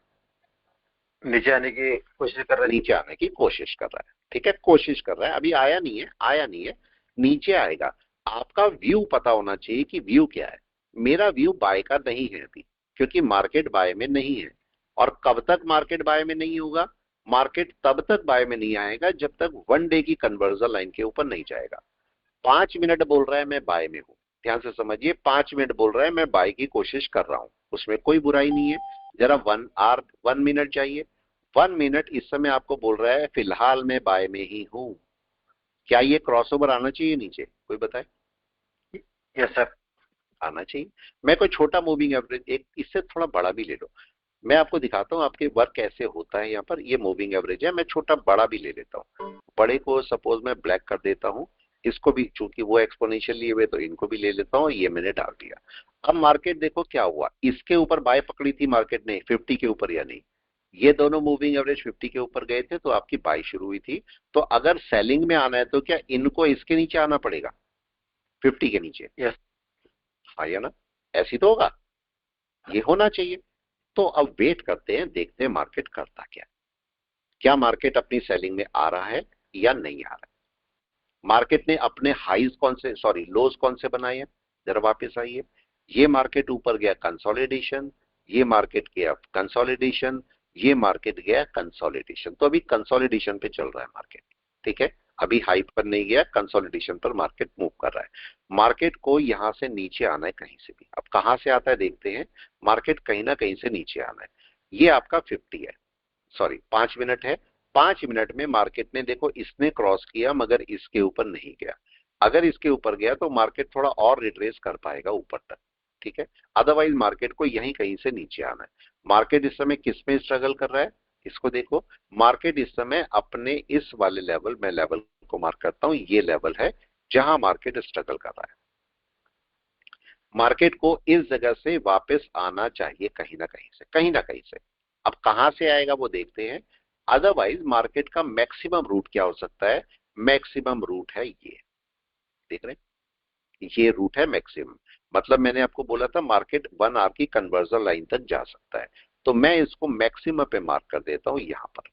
[SPEAKER 2] नीचे आने की कोशिश कर रहा है।
[SPEAKER 1] नीचे आने की कोशिश कर रहा है, ठीक है, कोशिश कर रहा है। अभी आया नहीं है, आया नहीं है, नीचे आएगा। आपका व्यू पता होना चाहिए कि व्यू क्या है। मेरा व्यू बाय का नहीं है अभी, क्योंकि मार्केट बाय में नहीं है। और कब तक मार्केट बाय में नहीं होगा? मार्केट तब तक बाय में नहीं आएगा जब तक 1 डे की कन्वर्जन लाइन के ऊपर नहीं जाएगा। 5 मिनट बोल रहा है मैं बाय में हूं, ध्यान से समझिए। 5 मिनट बोल रहा है मैं बाय की कोशिश कर रहा हूं, उसमें कोई बुराई नहीं है। जरा 1 मिनट चाहिए। 1 मिनट इस समय आपको बोल रहा है फिलहाल मैं बाय में ही हूं। क्या ये क्रॉसओवर आना चाहिए नीचे? कोई बताए।
[SPEAKER 2] Yes sir.
[SPEAKER 1] आना चाहिए। मैं कोई छोटा मूविंग एवरेज, एक इससे थोड़ा बड़ा भी ले लो, मैं आपको दिखाता हूं आपके वर्क कैसे होता है। यहाँ पर ये मूविंग एवरेज है, मैं छोटा बड़ा भी ले लेता हूँ। बड़े को सपोज मैं ब्लैक कर देता हूँ, इसको भी, चूंकि वो एक्सपोनेंशियल लिए हुए तो इनको भी ले लेता हूँ, ये मैंने डाल दिया। अब मार्केट देखो क्या हुआ, इसके ऊपर बाय पकड़ी थी मार्केट ने 50 के ऊपर या नहीं? ये दोनों मूविंग एवरेज 50 के ऊपर गए थे तो आपकी बाय शुरू हुई थी। तो अगर सेलिंग में आना है तो क्या इनको इसके नीचे आना पड़ेगा, 50 के नीचे?
[SPEAKER 2] यस।
[SPEAKER 1] हाँ या ना? ऐसी तो होगा, ये होना चाहिए। तो अब वेट करते हैं, देखते हैं मार्केट करता क्या मार्केट अपनी सेलिंग में आ रहा है या नहीं आ रहा है। मार्केट ने अपने हाईज कौन से, सॉरी लोज कौन से बनाए हैं? जरा वापस आइए। ये मार्केट ऊपर गया कंसोलिडेशन, ये मार्केट गया कंसोलिडेशन, ये मार्केट गया कंसोलिडेशन। तो अभी कंसोलिडेशन पे चल रहा है मार्केट, ठीक है। अभी हाई पर नहीं गया, कंसोलिडेशन पर मार्केट मूव कर रहा है। मार्केट को यहां से नीचे आना है कहीं से भी। अब कहां से आता है देखते हैं। मार्केट कहीं ना कहीं से नीचे आना है। ये आपका 50 है, सॉरी 5 मिनट है। 5 मिनट में मार्केट ने देखो इसने क्रॉस किया मगर इसके ऊपर नहीं गया। अगर इसके ऊपर गया तो मार्केट थोड़ा और रिट्रेस कर पाएगा ऊपर तक, ठीक है। अदरवाइज मार्केट को यहीं कहीं से नीचे आना है। मार्केट इस समय किस में स्ट्रगल कर रहा है, इसको देखो। मार्केट इस समय अपने इस वाले लेवल, मैं लेवल को मार्क करता हूं, ये लेवल है जहां मार्केट स्ट्रगल कर रहा है। मार्केट को इस जगह से वापस आना चाहिए कहीं ना कहीं से, कहीं ना कहीं से। अब कहां से आएगा वो देखते हैं। अदरवाइज मार्केट का मैक्सिमम रूट क्या हो सकता है? मैक्सिमम रूट है ये, देख रहे हैं, ये रूट है मैक्सिमम। मतलब मैंने आपको बोला था मार्केट 1 आवर की कन्वर्जन लाइन तक जा सकता है, तो मैं इसको मैक्सिमम पे मार्क कर देता हूं यहां पर।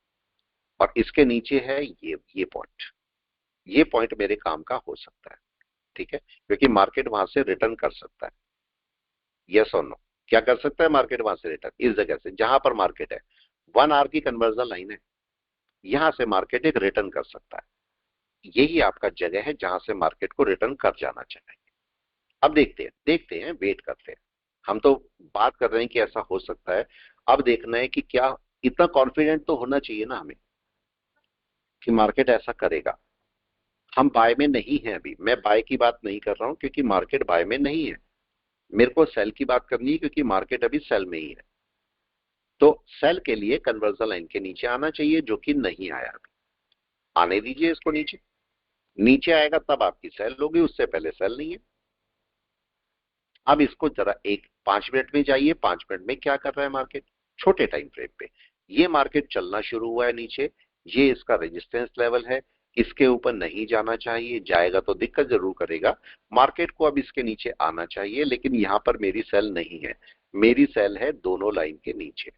[SPEAKER 1] और इसके नीचे है ये पॉइंट, ये पॉइंट मेरे काम का हो सकता है, ठीक है, क्योंकि मार्केट वहां से रिटर्न कर सकता है। यस और नो, क्या कर सकता है मार्केट वहां से रिटर्न? इस जगह से जहां पर मार्केट है, 1 आवर की कन्वर्जन लाइन है, यहां से मार्केट एक रिटर्न कर सकता है। यही आपका जगह है जहां से मार्केट को रिटर्न कर जाना चाहिए। अब देखते हैं, वेट करते हैं। हम तो बात कर रहे हैं कि ऐसा हो सकता है, अब देखना है कि क्या, इतना कॉन्फिडेंट तो होना चाहिए ना हमें कि मार्केट ऐसा करेगा। हम बाय में नहीं है अभी, मैं बाय की बात नहीं कर रहा हूं क्योंकि मार्केट बाय में नहीं है, मेरे को सेल की बात करनी है क्योंकि मार्केट अभी सेल में ही है। तो सेल के लिए कन्वर्जन लाइन के नीचे आना चाहिए, जो कि नहीं आया अभी। आने दीजिए इसको नीचे, नीचे आएगा तब आपकी सेल होगी, उससे पहले सेल नहीं है। अब इसको जरा 5 मिनट में जाइए, 5 मिनट में क्या कर रहा है मार्केट, छोटे टाइम फ्रेम पे ये मार्केट चलना शुरू हुआ है नीचे, ये इसका रेजिस्टेंस लेवल है, इसके ऊपर नहीं जाना चाहिए, जाएगा तो दिक्कत जरूर करेगा। मार्केट को अब इसके नीचे आना चाहिए, लेकिन यहां पर मेरी सेल नहीं है, मेरी सेल है दोनों लाइन के नीचे,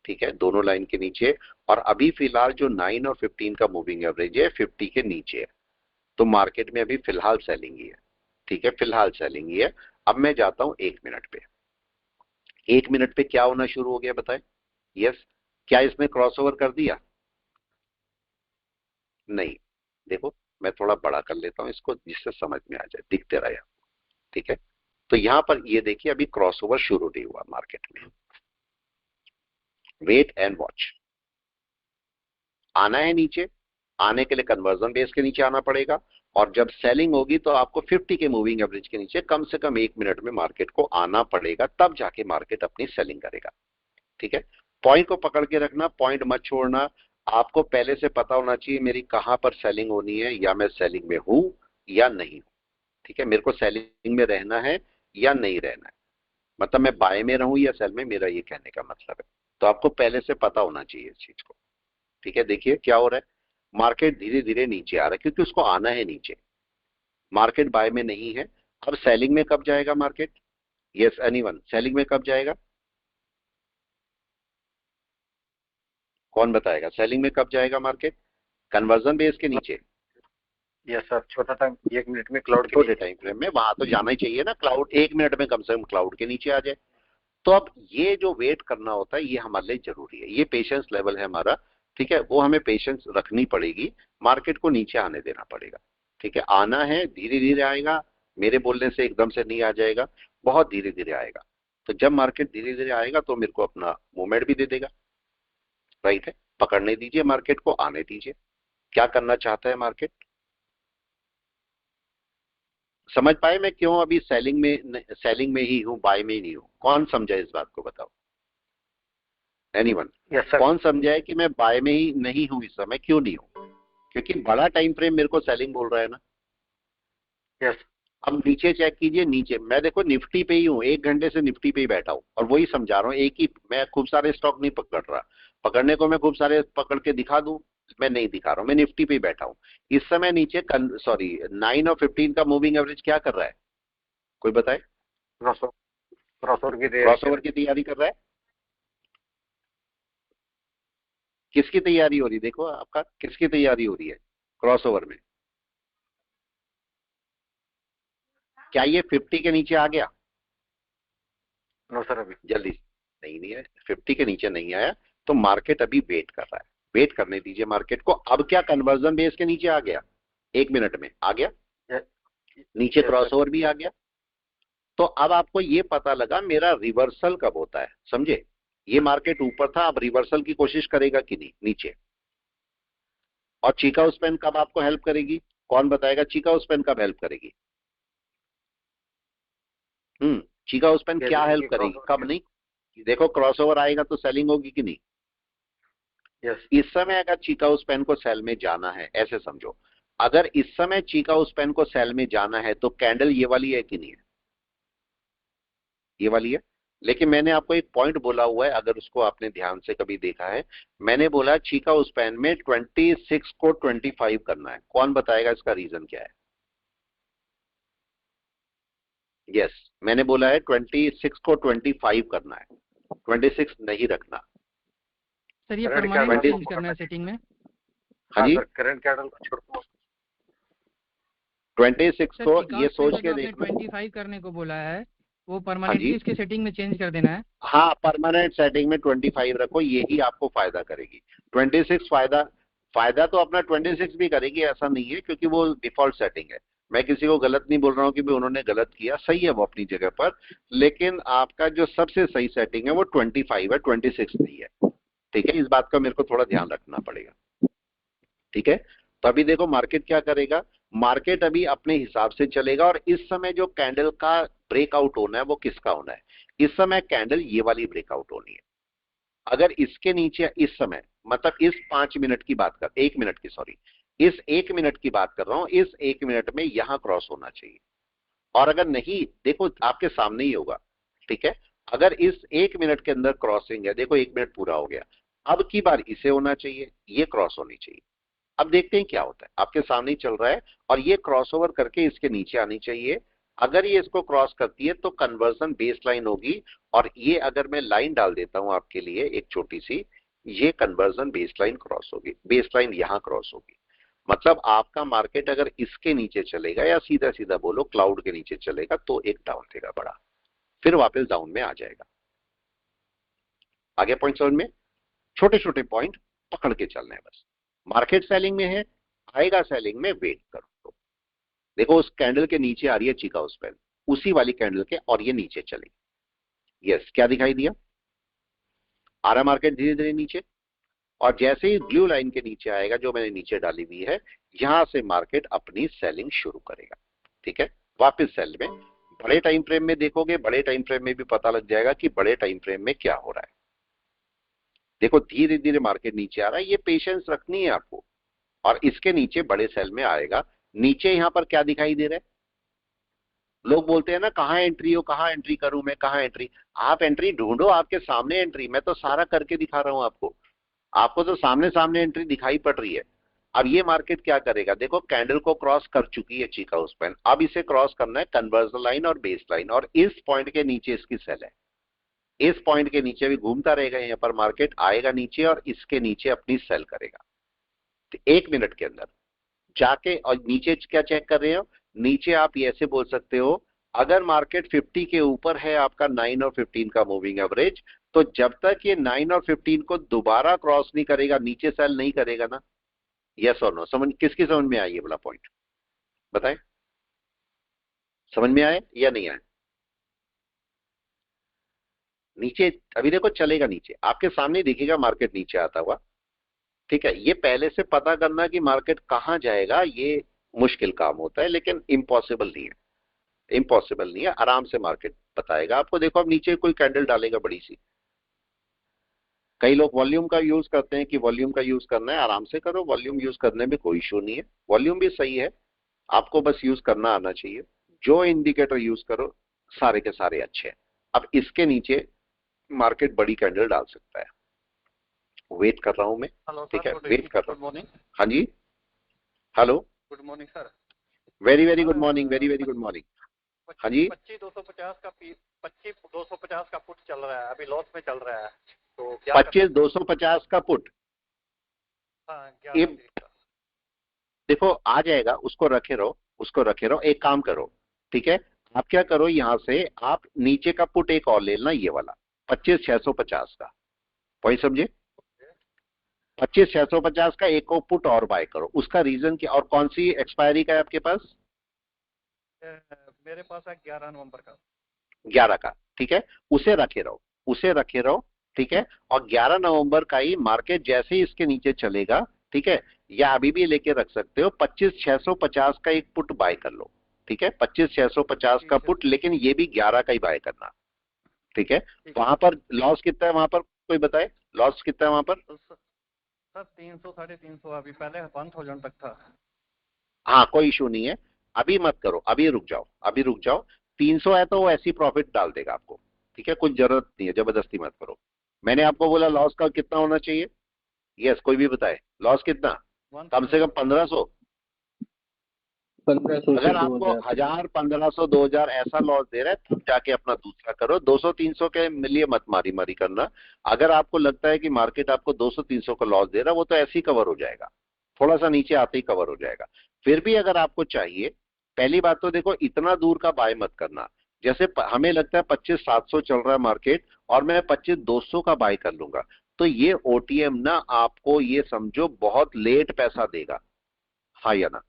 [SPEAKER 1] ठीक है, दोनों लाइन के नीचे। और अभी फिलहाल जो 9 और 15 का मूविंग एवरेज है 50 के नीचे है, तो मार्केट में अभी फिलहाल सेलिंग ही है, ठीक है, फिलहाल सेलिंग ही है। अब मैं जाता हूं 1 मिनट पे, 1 मिनट पे क्या होना शुरू हो गया बताएं। यस, क्या इसने क्रॉसओवर कर दिया? नहीं। देखो मैं थोड़ा बड़ा कर लेता हूं इसको जिससे समझ में आ जाए, दिखते रहे, ठीक है। तो यहां पर ये देखिए अभी क्रॉसओवर शुरू नहीं हुआ मार्केट में, वेट एंड वॉच। आना है नीचे, आने के लिए कन्वर्जन बेस के नीचे आना पड़ेगा, और जब सेलिंग होगी तो आपको 50 के मूविंग एवरेज के नीचे कम से कम 1 मिनट में मार्केट को आना पड़ेगा, तब जाके मार्केट अपनी सेलिंग करेगा, ठीक है। पॉइंट को पकड़ के रखना, पॉइंट मत छोड़ना। आपको पहले से पता होना चाहिए मेरी कहां पर सेलिंग होनी है, या मैं सेलिंग में हूं या नहीं हूं, ठीक है, मेरे को सेलिंग में रहना है या नहीं रहना है, मतलब मैं बाय में रहूं या सेल में, मेरा ये कहने का मतलब है। तो आपको पहले से पता होना चाहिए इस चीज को, ठीक है। देखिए क्या हो रहा है, मार्केट धीरे धीरे नीचे आ रहा है क्योंकि उसको आना है नीचे, मार्केट बाय में नहीं है। अब सेलिंग में कब जाएगा मार्केट? यस एनीवन, सेलिंग में कब जाएगा, कौन बताएगा सेलिंग में कब जाएगा मार्केट? कन्वर्जन बेस के नीचे,
[SPEAKER 2] यस सर, छोटा टाइम 1 मिनट में क्लाउड के
[SPEAKER 1] छोटे टाइम फ्रेम में, वहां तो जाना ही चाहिए ना, क्लाउड 1 मिनट में कम से कम क्लाउड के नीचे आ जाए। तो अब ये जो वेट करना होता है ये हमारे लिए जरूरी है, ये पेशेंस लेवल है हमारा, ठीक है, वो हमें पेशेंस रखनी पड़ेगी, मार्केट को नीचे आने देना पड़ेगा, ठीक है। आना है, धीरे धीरे आएगा, मेरे बोलने से एकदम से नहीं आ जाएगा, बहुत धीरे धीरे आएगा। तो जब मार्केट धीरे धीरे आएगा तो मेरे को अपना मूवमेंट भी दे देगा, राइट है। पकड़ने दीजिए मार्केट को, आने दीजिए। क्या करना चाहता है मार्केट, समझ पाए मैं क्यों अभी सेलिंग में ही हूं, बाय में ही नहीं हूं? कौन समझा इस बात को, बताओ एनीवन?
[SPEAKER 2] यस सर,
[SPEAKER 1] कौन समझा है कि मैं बाय में ही नहीं हूं इस समय? क्यों नहीं हूं? क्योंकि बड़ा टाइम फ्रेम मेरे को सेलिंग बोल रहा है ना।
[SPEAKER 2] यस
[SPEAKER 1] अब नीचे चेक कीजिए, नीचे मैं देखो निफ्टी पे ही हूँ, 1 घंटे से निफ्टी पे ही बैठा हूँ, और वही समझा रहा हूँ, एक ही, मैं खूब सारे स्टॉक नहीं पकड़ रहा, पकड़ने को मैं खूब सारे पकड़ के दिखा दूं, मैं नहीं दिखा रहा हूँ, मैं निफ्टी पे ही बैठा हूँ इस समय। नीचे 9 और 15 का मूविंग एवरेज क्या कर रहा है, कोई बताए? क्रॉसओवर की तैयारी कर रहा है। किसकी तैयारी हो रही, देखो आपका किसकी तैयारी हो रही है क्रॉसओवर में? क्या ये 50 के नीचे आ गया?
[SPEAKER 2] नो सर, अभी
[SPEAKER 1] जल्दी नहीं है, 50 के नीचे नहीं आया, तो मार्केट अभी वेट कर रहा है, वेट करने दीजिए मार्केट को। अब क्या कन्वर्जन बेस के नीचे आ गया? 1 मिनट में आ गया, नीचे क्रॉसओवर भी आ गया। तो अब आपको ये पता लगा मेरा रिवर्सल कब होता है, समझे? ये मार्केट ऊपर था, अब रिवर्सल की कोशिश करेगा कि नहीं नीचे? और चिकागो स्पैन कब आपको हेल्प करेगी, कौन बताएगा? चिकागो स्पैन कब हेल्प करेगी? चिकागो स्पैन क्या हेल्प करेगी, कब नहीं? देखो क्रॉसओवर आएगा तो सेलिंग होगी कि नहीं?
[SPEAKER 2] यस,
[SPEAKER 1] इस समय अगर चिकागो स्पैन को सेल में जाना है, ऐसे समझो, अगर इस समय चिकागो स्पैन को सेल में जाना है तो कैंडल ये वाली है कि नहीं है? ये वाली है। लेकिन मैंने आपको एक पॉइंट बोला हुआ है, अगर उसको आपने ध्यान से कभी देखा है, मैंने बोला चिकागो स्पैन में 26 को 25 करना है। कौन बताएगा इसका रीजन क्या है? यस, मैंने बोला है 26 को 25 करना है, 26 नहीं रखना।
[SPEAKER 6] सर ये
[SPEAKER 2] Current
[SPEAKER 6] परमानेंट
[SPEAKER 2] candle
[SPEAKER 6] चेंज करना है सेटिंग में।
[SPEAKER 1] हाँ जी,
[SPEAKER 2] करंट कैंडल को छोड़ दो।
[SPEAKER 1] 26
[SPEAKER 6] सर
[SPEAKER 1] को
[SPEAKER 6] चिकागो
[SPEAKER 1] ये
[SPEAKER 6] स्पैन
[SPEAKER 1] सोच
[SPEAKER 6] का
[SPEAKER 1] के
[SPEAKER 6] जो आपने
[SPEAKER 1] देखना।
[SPEAKER 6] 25 करने को बोला है वो
[SPEAKER 1] हाँ
[SPEAKER 6] परमानेंटली
[SPEAKER 1] जी,
[SPEAKER 6] इसके सेटिंग में चेंज कर देना है।
[SPEAKER 1] हाँ, परमानेंट सेटिंग में 25 रखो, यही आपको फायदा करेगी। 26 फायदा तो अपना 26 भी करेगी, ऐसा नहीं है, क्योंकि वो डिफॉल्ट सेटिंग है। मैं किसी को गलत नहीं बोल रहा हूँ कि भी उन्होंने गलत किया, सही है वो अपनी जगह पर, लेकिन आपका जो सबसे सही सेटिंग है वो 25 है, 26 नहीं है, ठीक है। इस बात का मेरे को थोड़ा ध्यान रखना पड़ेगा। ठीक है। तो अभी देखो मार्केट क्या करेगा, मार्केट अभी अपने हिसाब से चलेगा और इस समय जो कैंडल का ब्रेकआउट होना है वो किसका होना है, इस समय कैंडल ये वाली ब्रेकआउट होनी है। अगर इसके नीचे इस समय मतलब इस 5 मिनट की बात कर 1 मिनट की सॉरी इस 1 मिनट की बात कर रहा हूं, इस 1 मिनट में यहां क्रॉस होना चाहिए। और अगर नहीं, देखो आपके सामने ही होगा, ठीक है। अगर इस 1 मिनट के अंदर क्रॉसिंग है, देखो 1 मिनट पूरा हो गया, अब की बार इसे होना चाहिए, ये क्रॉस होनी चाहिए। अब देखते हैं क्या होता है, आपके सामने ही चल रहा है और ये क्रॉसओवर करके इसके नीचे आनी चाहिए। अगर ये इसको क्रॉस करती है तो कन्वर्जन बेस लाइन होगी, और ये अगर मैं लाइन डाल देता हूं आपके लिए एक छोटी सी, ये कन्वर्जन बेस लाइन क्रॉस होगी, बेस लाइन यहां क्रॉस होगी। मतलब आपका मार्केट अगर इसके नीचे चलेगा या सीधा सीधा बोलो क्लाउड के नीचे चलेगा तो एक डाउन देगा बड़ा, फिर वापस डाउन में आ जाएगा। आगे पॉइंट समझ में, छोटे छोटे पॉइंट पकड़ के चलना है बस। मार्केट सेलिंग में है, आएगा सेलिंग में, वेट करो। देखो उस कैंडल के नीचे आ रही है चिका उस पर, उसी वाली कैंडल के, और ये नीचे चलेगी। यस, क्या दिखाई दिया, आ रहा मार्केट धीरे धीरे नीचे, और जैसे ही ब्लू लाइन के नीचे आएगा जो मैंने नीचे डाली हुई है, यहां से मार्केट अपनी सेलिंग शुरू करेगा। ठीक है, वापस सेल में बड़े टाइम फ्रेम में देखोगे, बड़े टाइम फ्रेम में भी पता लग जाएगा कि बड़े टाइम फ्रेम में क्या हो रहा है। देखो धीरे धीरे मार्केट नीचे आ रहा है, ये पेशेंस रखनी है आपको, और इसके नीचे बड़े सेल में आएगा। नीचे यहां पर क्या दिखाई दे रहा है, लोग बोलते हैं ना कहां एंट्री हो, कहां एंट्री करूं मैं, कहां एंट्री। आप एंट्री ढूंढो, आपके सामने एंट्री, मैं तो सारा करके दिखा रहा हूं आपको, आपको तो सामने सामने एंट्री दिखाई पड़ रही है। अब ये मार्केट क्या करेगा, देखो कैंडल को क्रॉस कर चुकी है चीका उस पर, अब इसे क्रॉस करना है कन्वर्जन लाइन और बेस लाइन, और इस पॉइंट के नीचे इसकी सेल है, इस पॉइंट के नीचे भी घूमता रहेगा, यहाँ पर मार्केट आएगा नीचे और इसके नीचे अपनी सेल करेगा। तो 1 मिनट के अंदर जाके, और नीचे क्या चेक कर रहे हो, नीचे आप ऐसे बोल सकते हो, अगर मार्केट 50 के ऊपर है आपका 9 और 15 का मूविंग एवरेज, तो जब तक ये 9 और 15 को दोबारा क्रॉस नहीं करेगा, नीचे सेल नहीं करेगा ना। यस और नो, समझ किसकी समझ में आई ये वाला पॉइंट, बताएं, समझ में आए या नहीं आए। नीचे अभी देखो चलेगा, नीचे आपके सामने दिखेगा मार्केट नीचे आता हुआ। ठीक है, ये पहले से पता करना कि मार्केट कहां जाएगा ये मुश्किल काम होता है, लेकिन इम्पॉसिबल नहीं है, इम्पॉसिबल नहीं है, आराम से मार्केट बताएगा आपको। देखो अब नीचे कोई कैंडल डालेगा बड़ी सी, कई लोग वॉल्यूम का यूज करते हैं कि वॉल्यूम का यूज करना है, आराम से करो, वॉल्यूम यूज करने में कोई इशू नहीं है, वॉल्यूम भी सही है, आपको बस यूज करना आना चाहिए। जो इंडिकेटर यूज करो सारे के सारे अच्छे हैं। अब इसके नीचे मार्केट बड़ी कैंडल डाल सकता है, वेट कर रहा हूं मैं, ठीक है, वेट कर रहा हूं। हाँ जी, hello,
[SPEAKER 2] good morning sir.
[SPEAKER 1] Very very good morning, very very good morning. हाँ जी,
[SPEAKER 2] 25,250 का पुट चल रहा है, अभी लॉस में चल रहा है, तो
[SPEAKER 1] 25,250 का पुट, देखो आ जाएगा, उसको रखे रहो, उसको रखे रहो। एक काम करो, ठीक है, आप क्या करो, यहां से आप नीचे का पुट एक और ले लेना, ये वाला 25,650 का, वही समझे, 25,650 का एक और पुट और बाय करो। उसका रीजन क्या, और कौन सी एक्सपायरी का है आपके पास,
[SPEAKER 2] मेरे पास है 11 नवंबर का।
[SPEAKER 1] 11 का, ठीक है, उसे रखे रहो, उसे रखे रहो, ठीक है। और 11 नवंबर का ही मार्केट जैसे ही इसके नीचे चलेगा, ठीक है, या अभी भी लेके रख सकते हो, 25,650 का एक पुट बाय कर लो, ठीक है, 25,650 का पुट, लेकिन ये भी 11 का ही बाय करना, ठीक है। वहां पर लॉस कितना है, वहां पर कोई बताए लॉस कितना है वहां पर,
[SPEAKER 2] सर 300 350, अभी पहले 1000 तक था।
[SPEAKER 1] हाँ कोई इशू नहीं है, अभी मत करो, अभी रुक जाओ, अभी रुक जाओ। 300 है तो वो ऐसी प्रॉफिट डाल देगा आपको, ठीक है, कुछ जरूरत नहीं है, जबरदस्ती मत करो। मैंने आपको बोला लॉस का कितना होना चाहिए, यस कोई भी बताए लॉस कितना, कम से कम 1500।
[SPEAKER 5] 1500 से
[SPEAKER 1] अगर आपको
[SPEAKER 5] 2000।
[SPEAKER 1] 1000, 1500, 2000 ऐसा लॉस दे रहा है तब जाके अपना दूसरा करो। 200-300 के लिए मत मारी मारी करना। अगर आपको लगता है कि मार्केट आपको 200-300 का लॉस दे रहा है, वो तो ऐसे ही कवर हो जाएगा, थोड़ा सा नीचे आते ही कवर हो जाएगा। फिर भी अगर आपको चाहिए, पहली बात तो देखो इतना दूर का बाय मत करना। जैसे हमें लगता है 25,700 चल रहा है मार्केट और मैं 25,200 का बाय कर लूंगा, तो ये ओटीएम ना आपको ये समझो बहुत लेट पैसा देगा, हाँ या ना,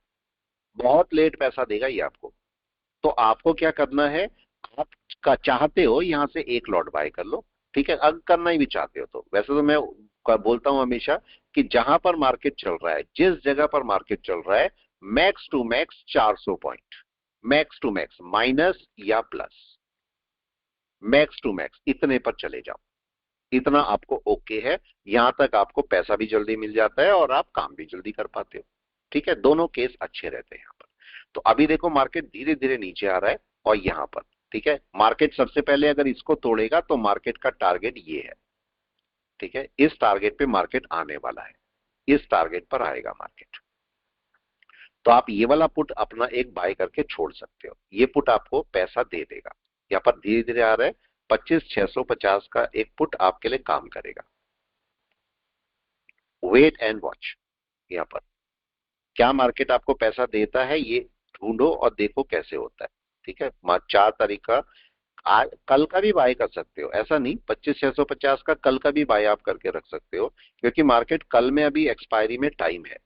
[SPEAKER 1] बहुत लेट पैसा देगा ये आपको। तो आपको क्या करना है, आप चाहते हो यहां से एक लॉट बाय कर लो, ठीक है, अगर करना ही भी चाहते हो तो। वैसे तो मैं बोलता हूं हमेशा कि जहां पर मार्केट चल रहा है, जिस जगह पर मार्केट चल रहा है, max to max 400 point, max to max minus या प्लस, मैक्स टू मैक्स इतने पर चले जाओ, इतना आपको ओके है। यहां तक आपको पैसा भी जल्दी मिल जाता है और आप काम भी जल्दी कर पाते हो। ठीक है, दोनों केस अच्छे रहते हैं यहाँ पर। तो अभी देखो मार्केट धीरे धीरे नीचे आ रहा है और यहां पर, ठीक है, मार्केट सबसे पहले अगर इसको तोड़ेगा तो मार्केट का टारगेट ये है। ठीक है, इस टारगेट पे मार्केट आने वाला है, इस टारगेट पर आएगा मार्केट। तो आप ये वाला पुट अपना एक बाय करके छोड़ सकते हो, ये पुट आपको पैसा दे देगा। यहाँ पर धीरे धीरे आ रहा है, 25,650 का एक पुट आपके लिए काम करेगा। वेट एंड वॉच, यहाँ पर क्या मार्केट आपको पैसा देता है ये ढूंढो और देखो कैसे होता है। ठीक है, 4 तारीख का कल का भी बाय कर सकते हो, ऐसा नहीं, 25,650 का कल का भी बाय आप करके रख सकते हो, क्योंकि मार्केट कल में अभी एक्सपायरी में टाइम है,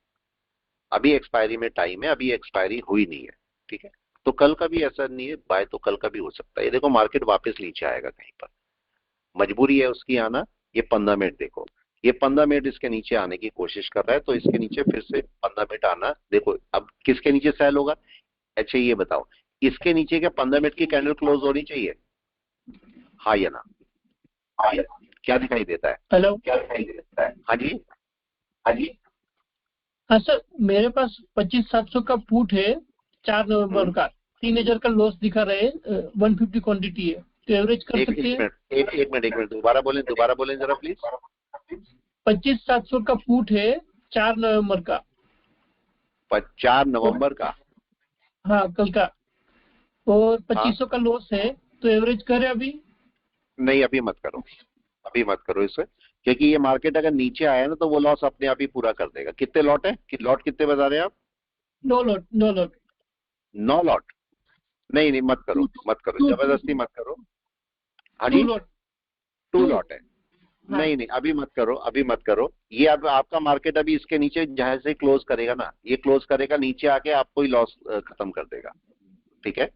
[SPEAKER 1] अभी एक्सपायरी में टाइम है, अभी एक्सपायरी हुई नहीं है। ठीक है, तो कल का भी ऐसा नहीं है, बाय तो कल का भी हो सकता है। ये देखो मार्केट वापस नीचे आएगा कहीं पर, मजबूरी है उसकी आना। ये 15 मिनट देखो, ये 15 मिनट इसके नीचे आने की कोशिश कर रहा है, तो इसके नीचे फिर से 15 मिनट आना। देखो अब किसके नीचे सेल होगा? अच्छा ये बताओ, इसके नीचे क्या 15 मिनट की कैंडल क्लोज होनी चाहिए? हाँ या ना? हाँ या ना? क्या दिखाई देता है?
[SPEAKER 5] हेलो,
[SPEAKER 1] क्या दिखाई देता है? हाँ जी, हाँ जी।
[SPEAKER 5] हाँ सर, मेरे पास 25,700 का पुट है 4 नवंबर का, 3,000 का लॉस दिखा रहे हैं, 150 क्वांटिटी है, तो एवरेज कर सकते हैं?
[SPEAKER 1] एक मिनट दोबारा बोलें जरा प्लीज।
[SPEAKER 5] 25,700 का पुट है 4 नवंबर का।
[SPEAKER 1] 4 नवंबर का?
[SPEAKER 5] हाँ, कल का, और 2500 का लॉस है, तो एवरेज करें अभी?
[SPEAKER 1] नहीं, अभी मत करो इसे, क्योंकि ये मार्केट अगर नीचे आया ना तो वो लॉस अपने आप ही पूरा कर देगा। कितने लॉट है? लॉट कितने बता रहे हैं आप?
[SPEAKER 5] 9 लॉट।
[SPEAKER 1] 9 लॉट? नहीं मत करो, जबरदस्ती मत करो। हाँ जी, 2 लॉट है। नहीं अभी मत करो। ये अब आपका मार्केट अभी इसके नीचे जहां से क्लोज करेगा ना, ये क्लोज करेगा नीचे आके आपको ही लॉस खत्म कर देगा। ठीक है,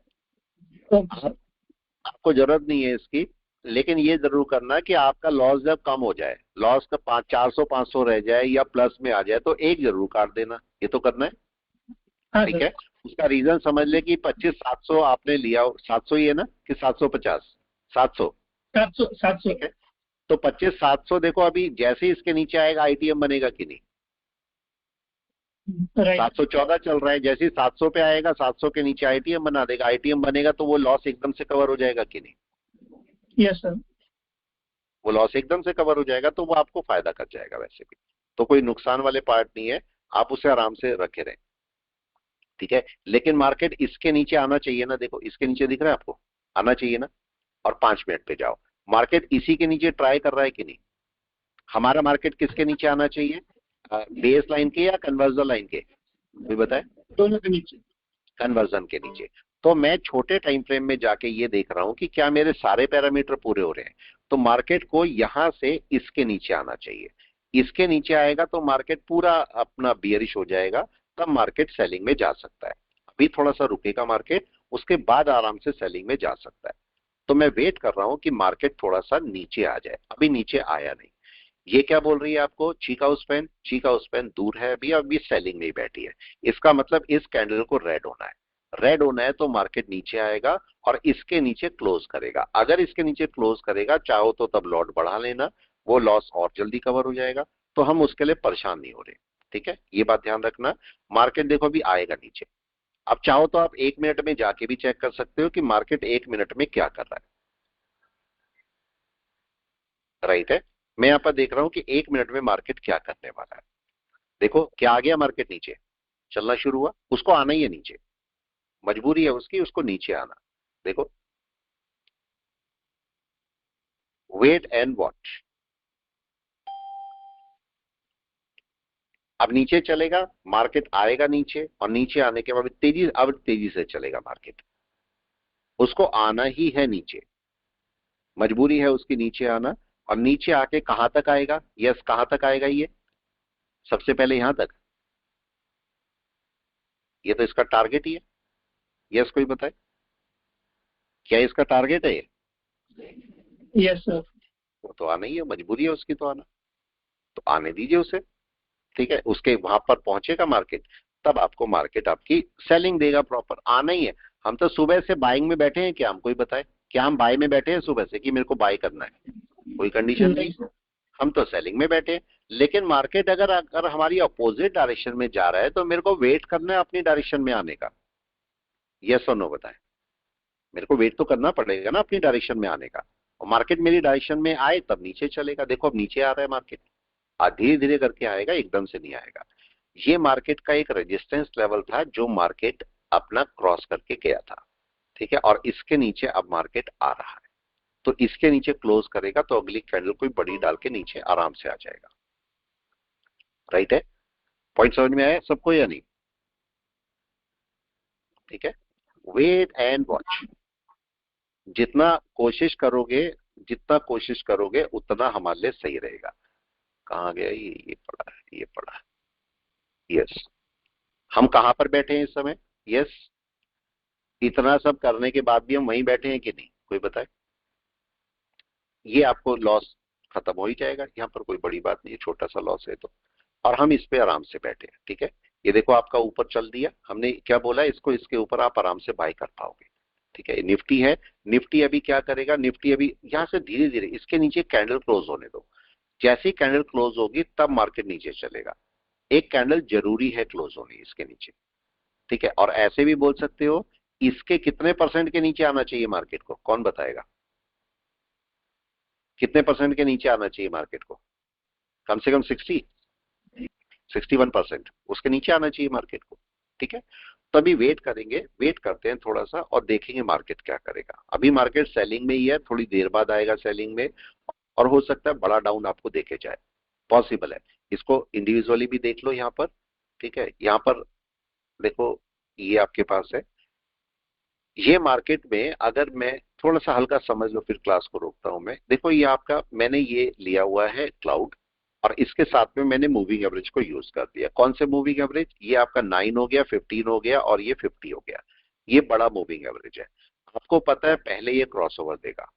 [SPEAKER 1] आपको जरूरत नहीं है इसकी, लेकिन ये जरूर करना कि आपका लॉस जब कम हो जाए, लॉस का 400-500 रह जाए या प्लस में आ जाए, तो एक जरूर काट देना। ये तो करना है। ठीक है, उसका रीजन समझ ले कि 25,700 आपने लिया, 700 ही है ना कि 750? 700। ठीक है, तो 25,700 देखो अभी जैसे ही इसके नीचे आएगा आईटीएम बनेगा कि नहीं? 714 चल रहा है, जैसे ही 700 पे आएगा 700 के नीचे आईटीएम बना देगा, आईटीएम बनेगा तो वो लॉस एकदम से कवर हो जाएगा कि नहीं?
[SPEAKER 5] Yes sir.
[SPEAKER 1] वो लॉस एकदम से कवर हो जाएगा तो वो आपको फायदा कर जाएगा। वैसे भी तो कोई नुकसान वाले पार्ट नहीं है, आप उसे आराम से रखे रहें। ठीक है, लेकिन मार्केट इसके नीचे आना चाहिए ना, देखो इसके नीचे दिख रहा है आपको, आना चाहिए ना। और 5 मिनट पे जाओ, मार्केट इसी के नीचे ट्राई कर रहा है कि नहीं? हमारा मार्केट किसके नीचे आना चाहिए, बेस लाइन के या कन्वर्जन लाइन के? कोई बताए?
[SPEAKER 5] दोनों के नीचे।
[SPEAKER 1] कन्वर्जन के नीचे। तो मैं छोटे टाइम फ्रेम में जाके ये देख रहा हूं कि क्या मेरे सारे पैरामीटर पूरे हो रहे हैं। तो मार्केट को यहां से इसके नीचे आना चाहिए, इसके नीचे आएगा तो मार्केट पूरा अपना बियरिश हो जाएगा, तब मार्केट सेलिंग में जा सकता है। अभी थोड़ा सा रुकेगा मार्केट, उसके बाद आराम से सेलिंग में जा सकता है। तो मैं वेट कर रहा हूं कि मार्केट थोड़ा सा नीचे आ जाए। अभी नीचे आया नहीं। ये क्या बोल रही है आपको? चीकाउस पेन दूर है, अभी सेलिंग में बैठी है। इसका मतलब इस कैंडल को रेड होना है तो मार्केट नीचे आएगा और इसके नीचे क्लोज करेगा। अगर इसके नीचे क्लोज करेगा, चाहो तो तब लॉट बढ़ा लेना, वो लॉस और जल्दी कवर हो जाएगा, तो हम उसके लिए परेशान नहीं हो रहे। ठीक है, ये बात ध्यान रखना। मार्केट देखो अभी आएगा नीचे। अब चाहो तो आप 1 मिनट में जाके भी चेक कर सकते हो कि मार्केट 1 मिनट में क्या कर रहा है। राइट है, मैं यहां पर देख रहा हूं कि 1 मिनट में मार्केट क्या करने वाला है। देखो क्या आ गया, मार्केट नीचे चलना शुरू हुआ, उसको आना ही है नीचे, मजबूरी है उसकी, उसको नीचे आना। देखो, वेट एंड वॉच। अब नीचे चलेगा, मार्केट आएगा नीचे, और नीचे आने के बाद तेजी से चलेगा मार्केट, उसको आना ही है नीचे, मजबूरी है उसकी नीचे आना। और नीचे आके कहां तक आएगा? यस, कहां तक आएगा? ये सबसे पहले यहां तक, ये तो इसका टारगेट ही है। यस, कोई बताए क्या इसका टारगेट है?
[SPEAKER 5] Yes sir.
[SPEAKER 1] वो तो आना ही है, मजबूरी है उसकी तो आना, तो आने दीजिए उसे। ठीक है, उसके वहां पर पहुंचेगा मार्केट, तब आपको मार्केट आपकी सेलिंग देगा प्रॉपर। आना ही है। हम तो सुबह से बाइंग में बैठे हैं, क्या हमको ही बताए, क्या हम बाय में बैठे हैं सुबह से कि मेरे को बाय करना है? कोई कंडीशन नहीं, हम तो सेलिंग में बैठे हैं। लेकिन मार्केट अगर अगर हमारी अपोजिट डायरेक्शन में जा रहा है तो मेरे को वेट करना है अपनी डायरेक्शन में आने का। यस और नो बताएं। मेरे को वेट तो करना पड़ेगा ना अपनी डायरेक्शन में आने का, और मार्केट मेरी डायरेक्शन में आए तब नीचे चलेगा। देखो अब नीचे आ रहा है मार्केट, धीरे धीरे करके आएगा, एकदम से नहीं आएगा। ये मार्केट का एक रेजिस्टेंस लेवल था जो मार्केट अपना क्रॉस करके गया था, ठीक है, और इसके नीचे अब मार्केट आ रहा है, तो इसके नीचे क्लोज करेगा तो अगली कैंडल कोई बड़ी डाल के नीचे आराम से आ जाएगा। राइट है? पॉइंट समझ में आया सबको या नहीं? ठीक है, वेट एंड वॉच। जितना कोशिश करोगे उतना हमारे लिए सही रहेगा। कहाँ गया ये पड़ा है, ये पड़ा है। यस, हम कहां पर बैठे हैं इस समय? यस, इतना सब करने के बाद भी हम वहीं बैठे हैं कि नहीं, कोई बताए? ये आपको लॉस खत्म हो ही जाएगा, यहाँ पर कोई बड़ी बात नहीं है, छोटा सा लॉस है तो, और हम इस पे आराम से बैठे हैं। ठीक है, ये देखो आपका ऊपर चल दिया, हमने क्या बोला इसको, इसके ऊपर आप आराम से बाय कर पाओगे। ठीक है, निफ्टी है, निफ्टी अभी क्या करेगा, निफ्टी अभी यहाँ से धीरे धीरे इसके नीचे कैंडल क्लोज होने दो। जैसे ही कैंडल क्लोज होगी तब मार्केट नीचे चलेगा। एक कैंडल जरूरी है क्लोज होनी इसके नीचे। ठीक है, और ऐसे भी बोल सकते हो इसके कितने परसेंट के नीचे आना चाहिए मार्केट को, कौन बताएगा? कितने परसेंट के नीचे आना चाहिए मार्केट को? कम से कम 61% उसके नीचे आना चाहिए मार्केट को। ठीक है, तभी वेट करेंगे, वेट करते हैं थोड़ा सा और देखेंगे मार्केट क्या करेगा। अभी मार्केट सेलिंग में ही है, थोड़ी देर बाद आएगा सेलिंग में, और हो सकता है बड़ा डाउन आपको देखे जाए, पॉसिबल है। इसको इंडिविजुअली भी देख लो यहाँ पर। ठीक है, यहाँ पर देखो ये आपके पास है, ये मार्केट में अगर मैं थोड़ा सा हल्का समझ लो फिर क्लास को रोकता हूं मैं। देखो ये आपका, मैंने ये लिया हुआ है क्लाउड, और इसके साथ में मैंने मूविंग एवरेज को यूज कर दिया। कौन से मूविंग एवरेज? ये आपका 9 हो गया, 15 हो गया, और ये 50 हो गया। ये बड़ा मूविंग एवरेज है। आपको पता है पहले ये क्रॉसओवर देगा।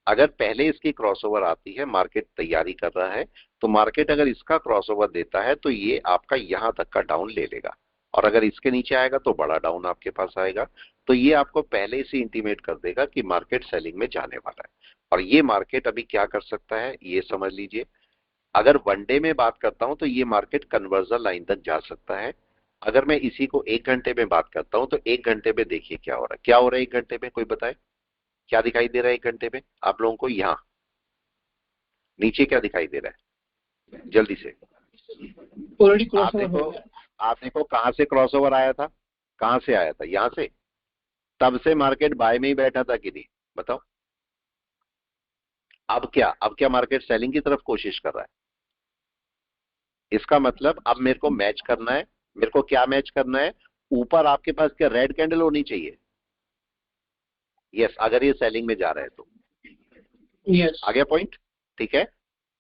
[SPEAKER 1] अगर पहले इसकी क्रॉसओवर आती है, मार्केट तैयारी कर रहा है, तो मार्केट अगर इसका क्रॉसओवर देता है तो ये आपका यहां तक का डाउन ले लेगा, और अगर इसके नीचे आएगा तो बड़ा डाउन आपके पास आएगा। तो ये आपको पहले से इंटीमेट कर देगा कि मार्केट सेलिंग में जाने वाला है। और ये मार्केट अभी क्या कर सकता है ये समझ लीजिए। अगर वनडे में बात करता हूं तो ये मार्केट कन्वर्जन लाइन तक जा सकता है। अगर मैं इसी को 1 घंटे में बात करता हूं तो 1 घंटे में देखिए क्या हो रहा है। क्या हो रहा है 1 घंटे में, कोई बताए क्या दिखाई दे रहा है 1 घंटे में आप लोगों को? यहाँ नीचे क्या दिखाई दे रहा है जल्दी से?
[SPEAKER 5] ऑलरेडी क्रॉसओवर हो गया।
[SPEAKER 1] आप देखो कहां से क्रॉसओवर आया था, कहां से आया था? यहां से। तब से मार्केट बाय में ही बैठा था कि नहीं, बताओ? अब क्या मार्केट सेलिंग की तरफ कोशिश कर रहा है। इसका मतलब अब मेरे को मैच करना है। मेरे को क्या मैच करना है? ऊपर आपके पास क्या रेड कैंडल होनी चाहिए? यस, अगर ये सेलिंग में जा रहा है तो।
[SPEAKER 5] यस,
[SPEAKER 1] आ गया पॉइंट? ठीक है,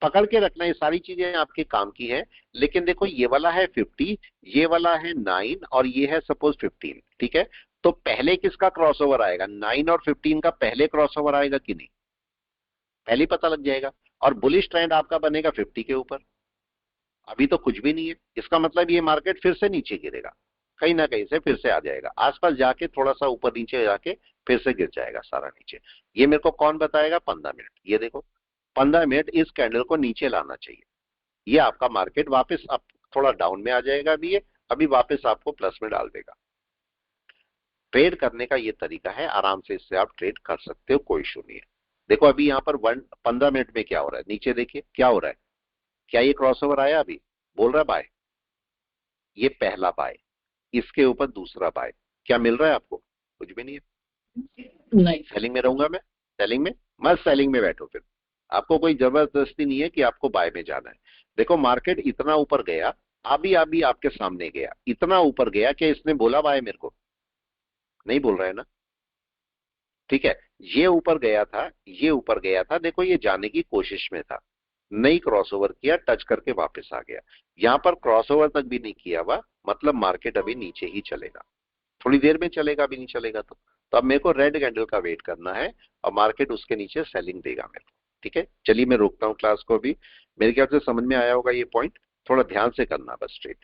[SPEAKER 1] पकड़ के रखना, ये सारी चीजें आपके काम की है। लेकिन देखो ये वाला है 50, ये वाला है 9, और ये है सपोज 15। ठीक है, तो पहले किसका क्रॉसओवर आएगा? 9 और 15 का पहले क्रॉसओवर आएगा कि नहीं, पहले पता लग जाएगा। और बुलिश ट्रेंड आपका बनेगा 50 के ऊपर। अभी तो कुछ भी नहीं है, इसका मतलब ये मार्केट फिर से नीचे गिरेगा, कहीं ना कहीं से फिर से आ जाएगा, आसपास जाके थोड़ा सा ऊपर नीचे जाके फिर से गिर जाएगा सारा नीचे। ये मेरे को कौन बताएगा? 15 मिनट। ये देखो 15 मिनट इस कैंडल को नीचे लाना चाहिए। ये आपका मार्केट वापस अब थोड़ा डाउन में आ जाएगा, अभी वापस आपको प्लस में डाल देगा। ट्रेड करने का ये तरीका है, आराम से इससे आप ट्रेड कर सकते हो, कोई इशू नहीं है। देखो अभी यहाँ पर 15 मिनट में क्या हो रहा है, नीचे देखिए क्या हो रहा है। क्या ये क्रॉसओवर आया? अभी बोल रहा है बाय, ये पहला बाय, इसके ऊपर दूसरा बाय। क्या मिल रहा है आपको? कुछ भी नहीं है।
[SPEAKER 5] नहीं,
[SPEAKER 1] सेलिंग में रहूंगा मैं, सेलिंग में मत, सेलिंग में बैठो फिर। आपको कोई जबरदस्ती नहीं है कि आपको बाय में जाना है। देखो मार्केट इतना ऊपर गया, अभी आपके सामने गया, इतना ऊपर गया कि इसने बोला बाय मेरे को? नहीं बोल रहा है ना। ठीक है, ये ऊपर गया था, देखो ये जाने की कोशिश में था, नहीं क्रॉसओवर किया, टच करके वापस आ गया। यहां पर क्रॉसओवर तक भी नहीं किया हुआ, मतलब मार्केट अभी नीचे ही चलेगा, थोड़ी देर में चलेगा, अभी नहीं चलेगा तो अब मेरे को रेड कैंडल का वेट करना है, और मार्केट उसके नीचे सेलिंग देगा मेरे को। ठीक है, चलिए मैं रोकता हूं क्लास को अभी। मेरे ख्याल से समझ में आया होगा ये पॉइंट। थोड़ा ध्यान से करना बस ट्रेड।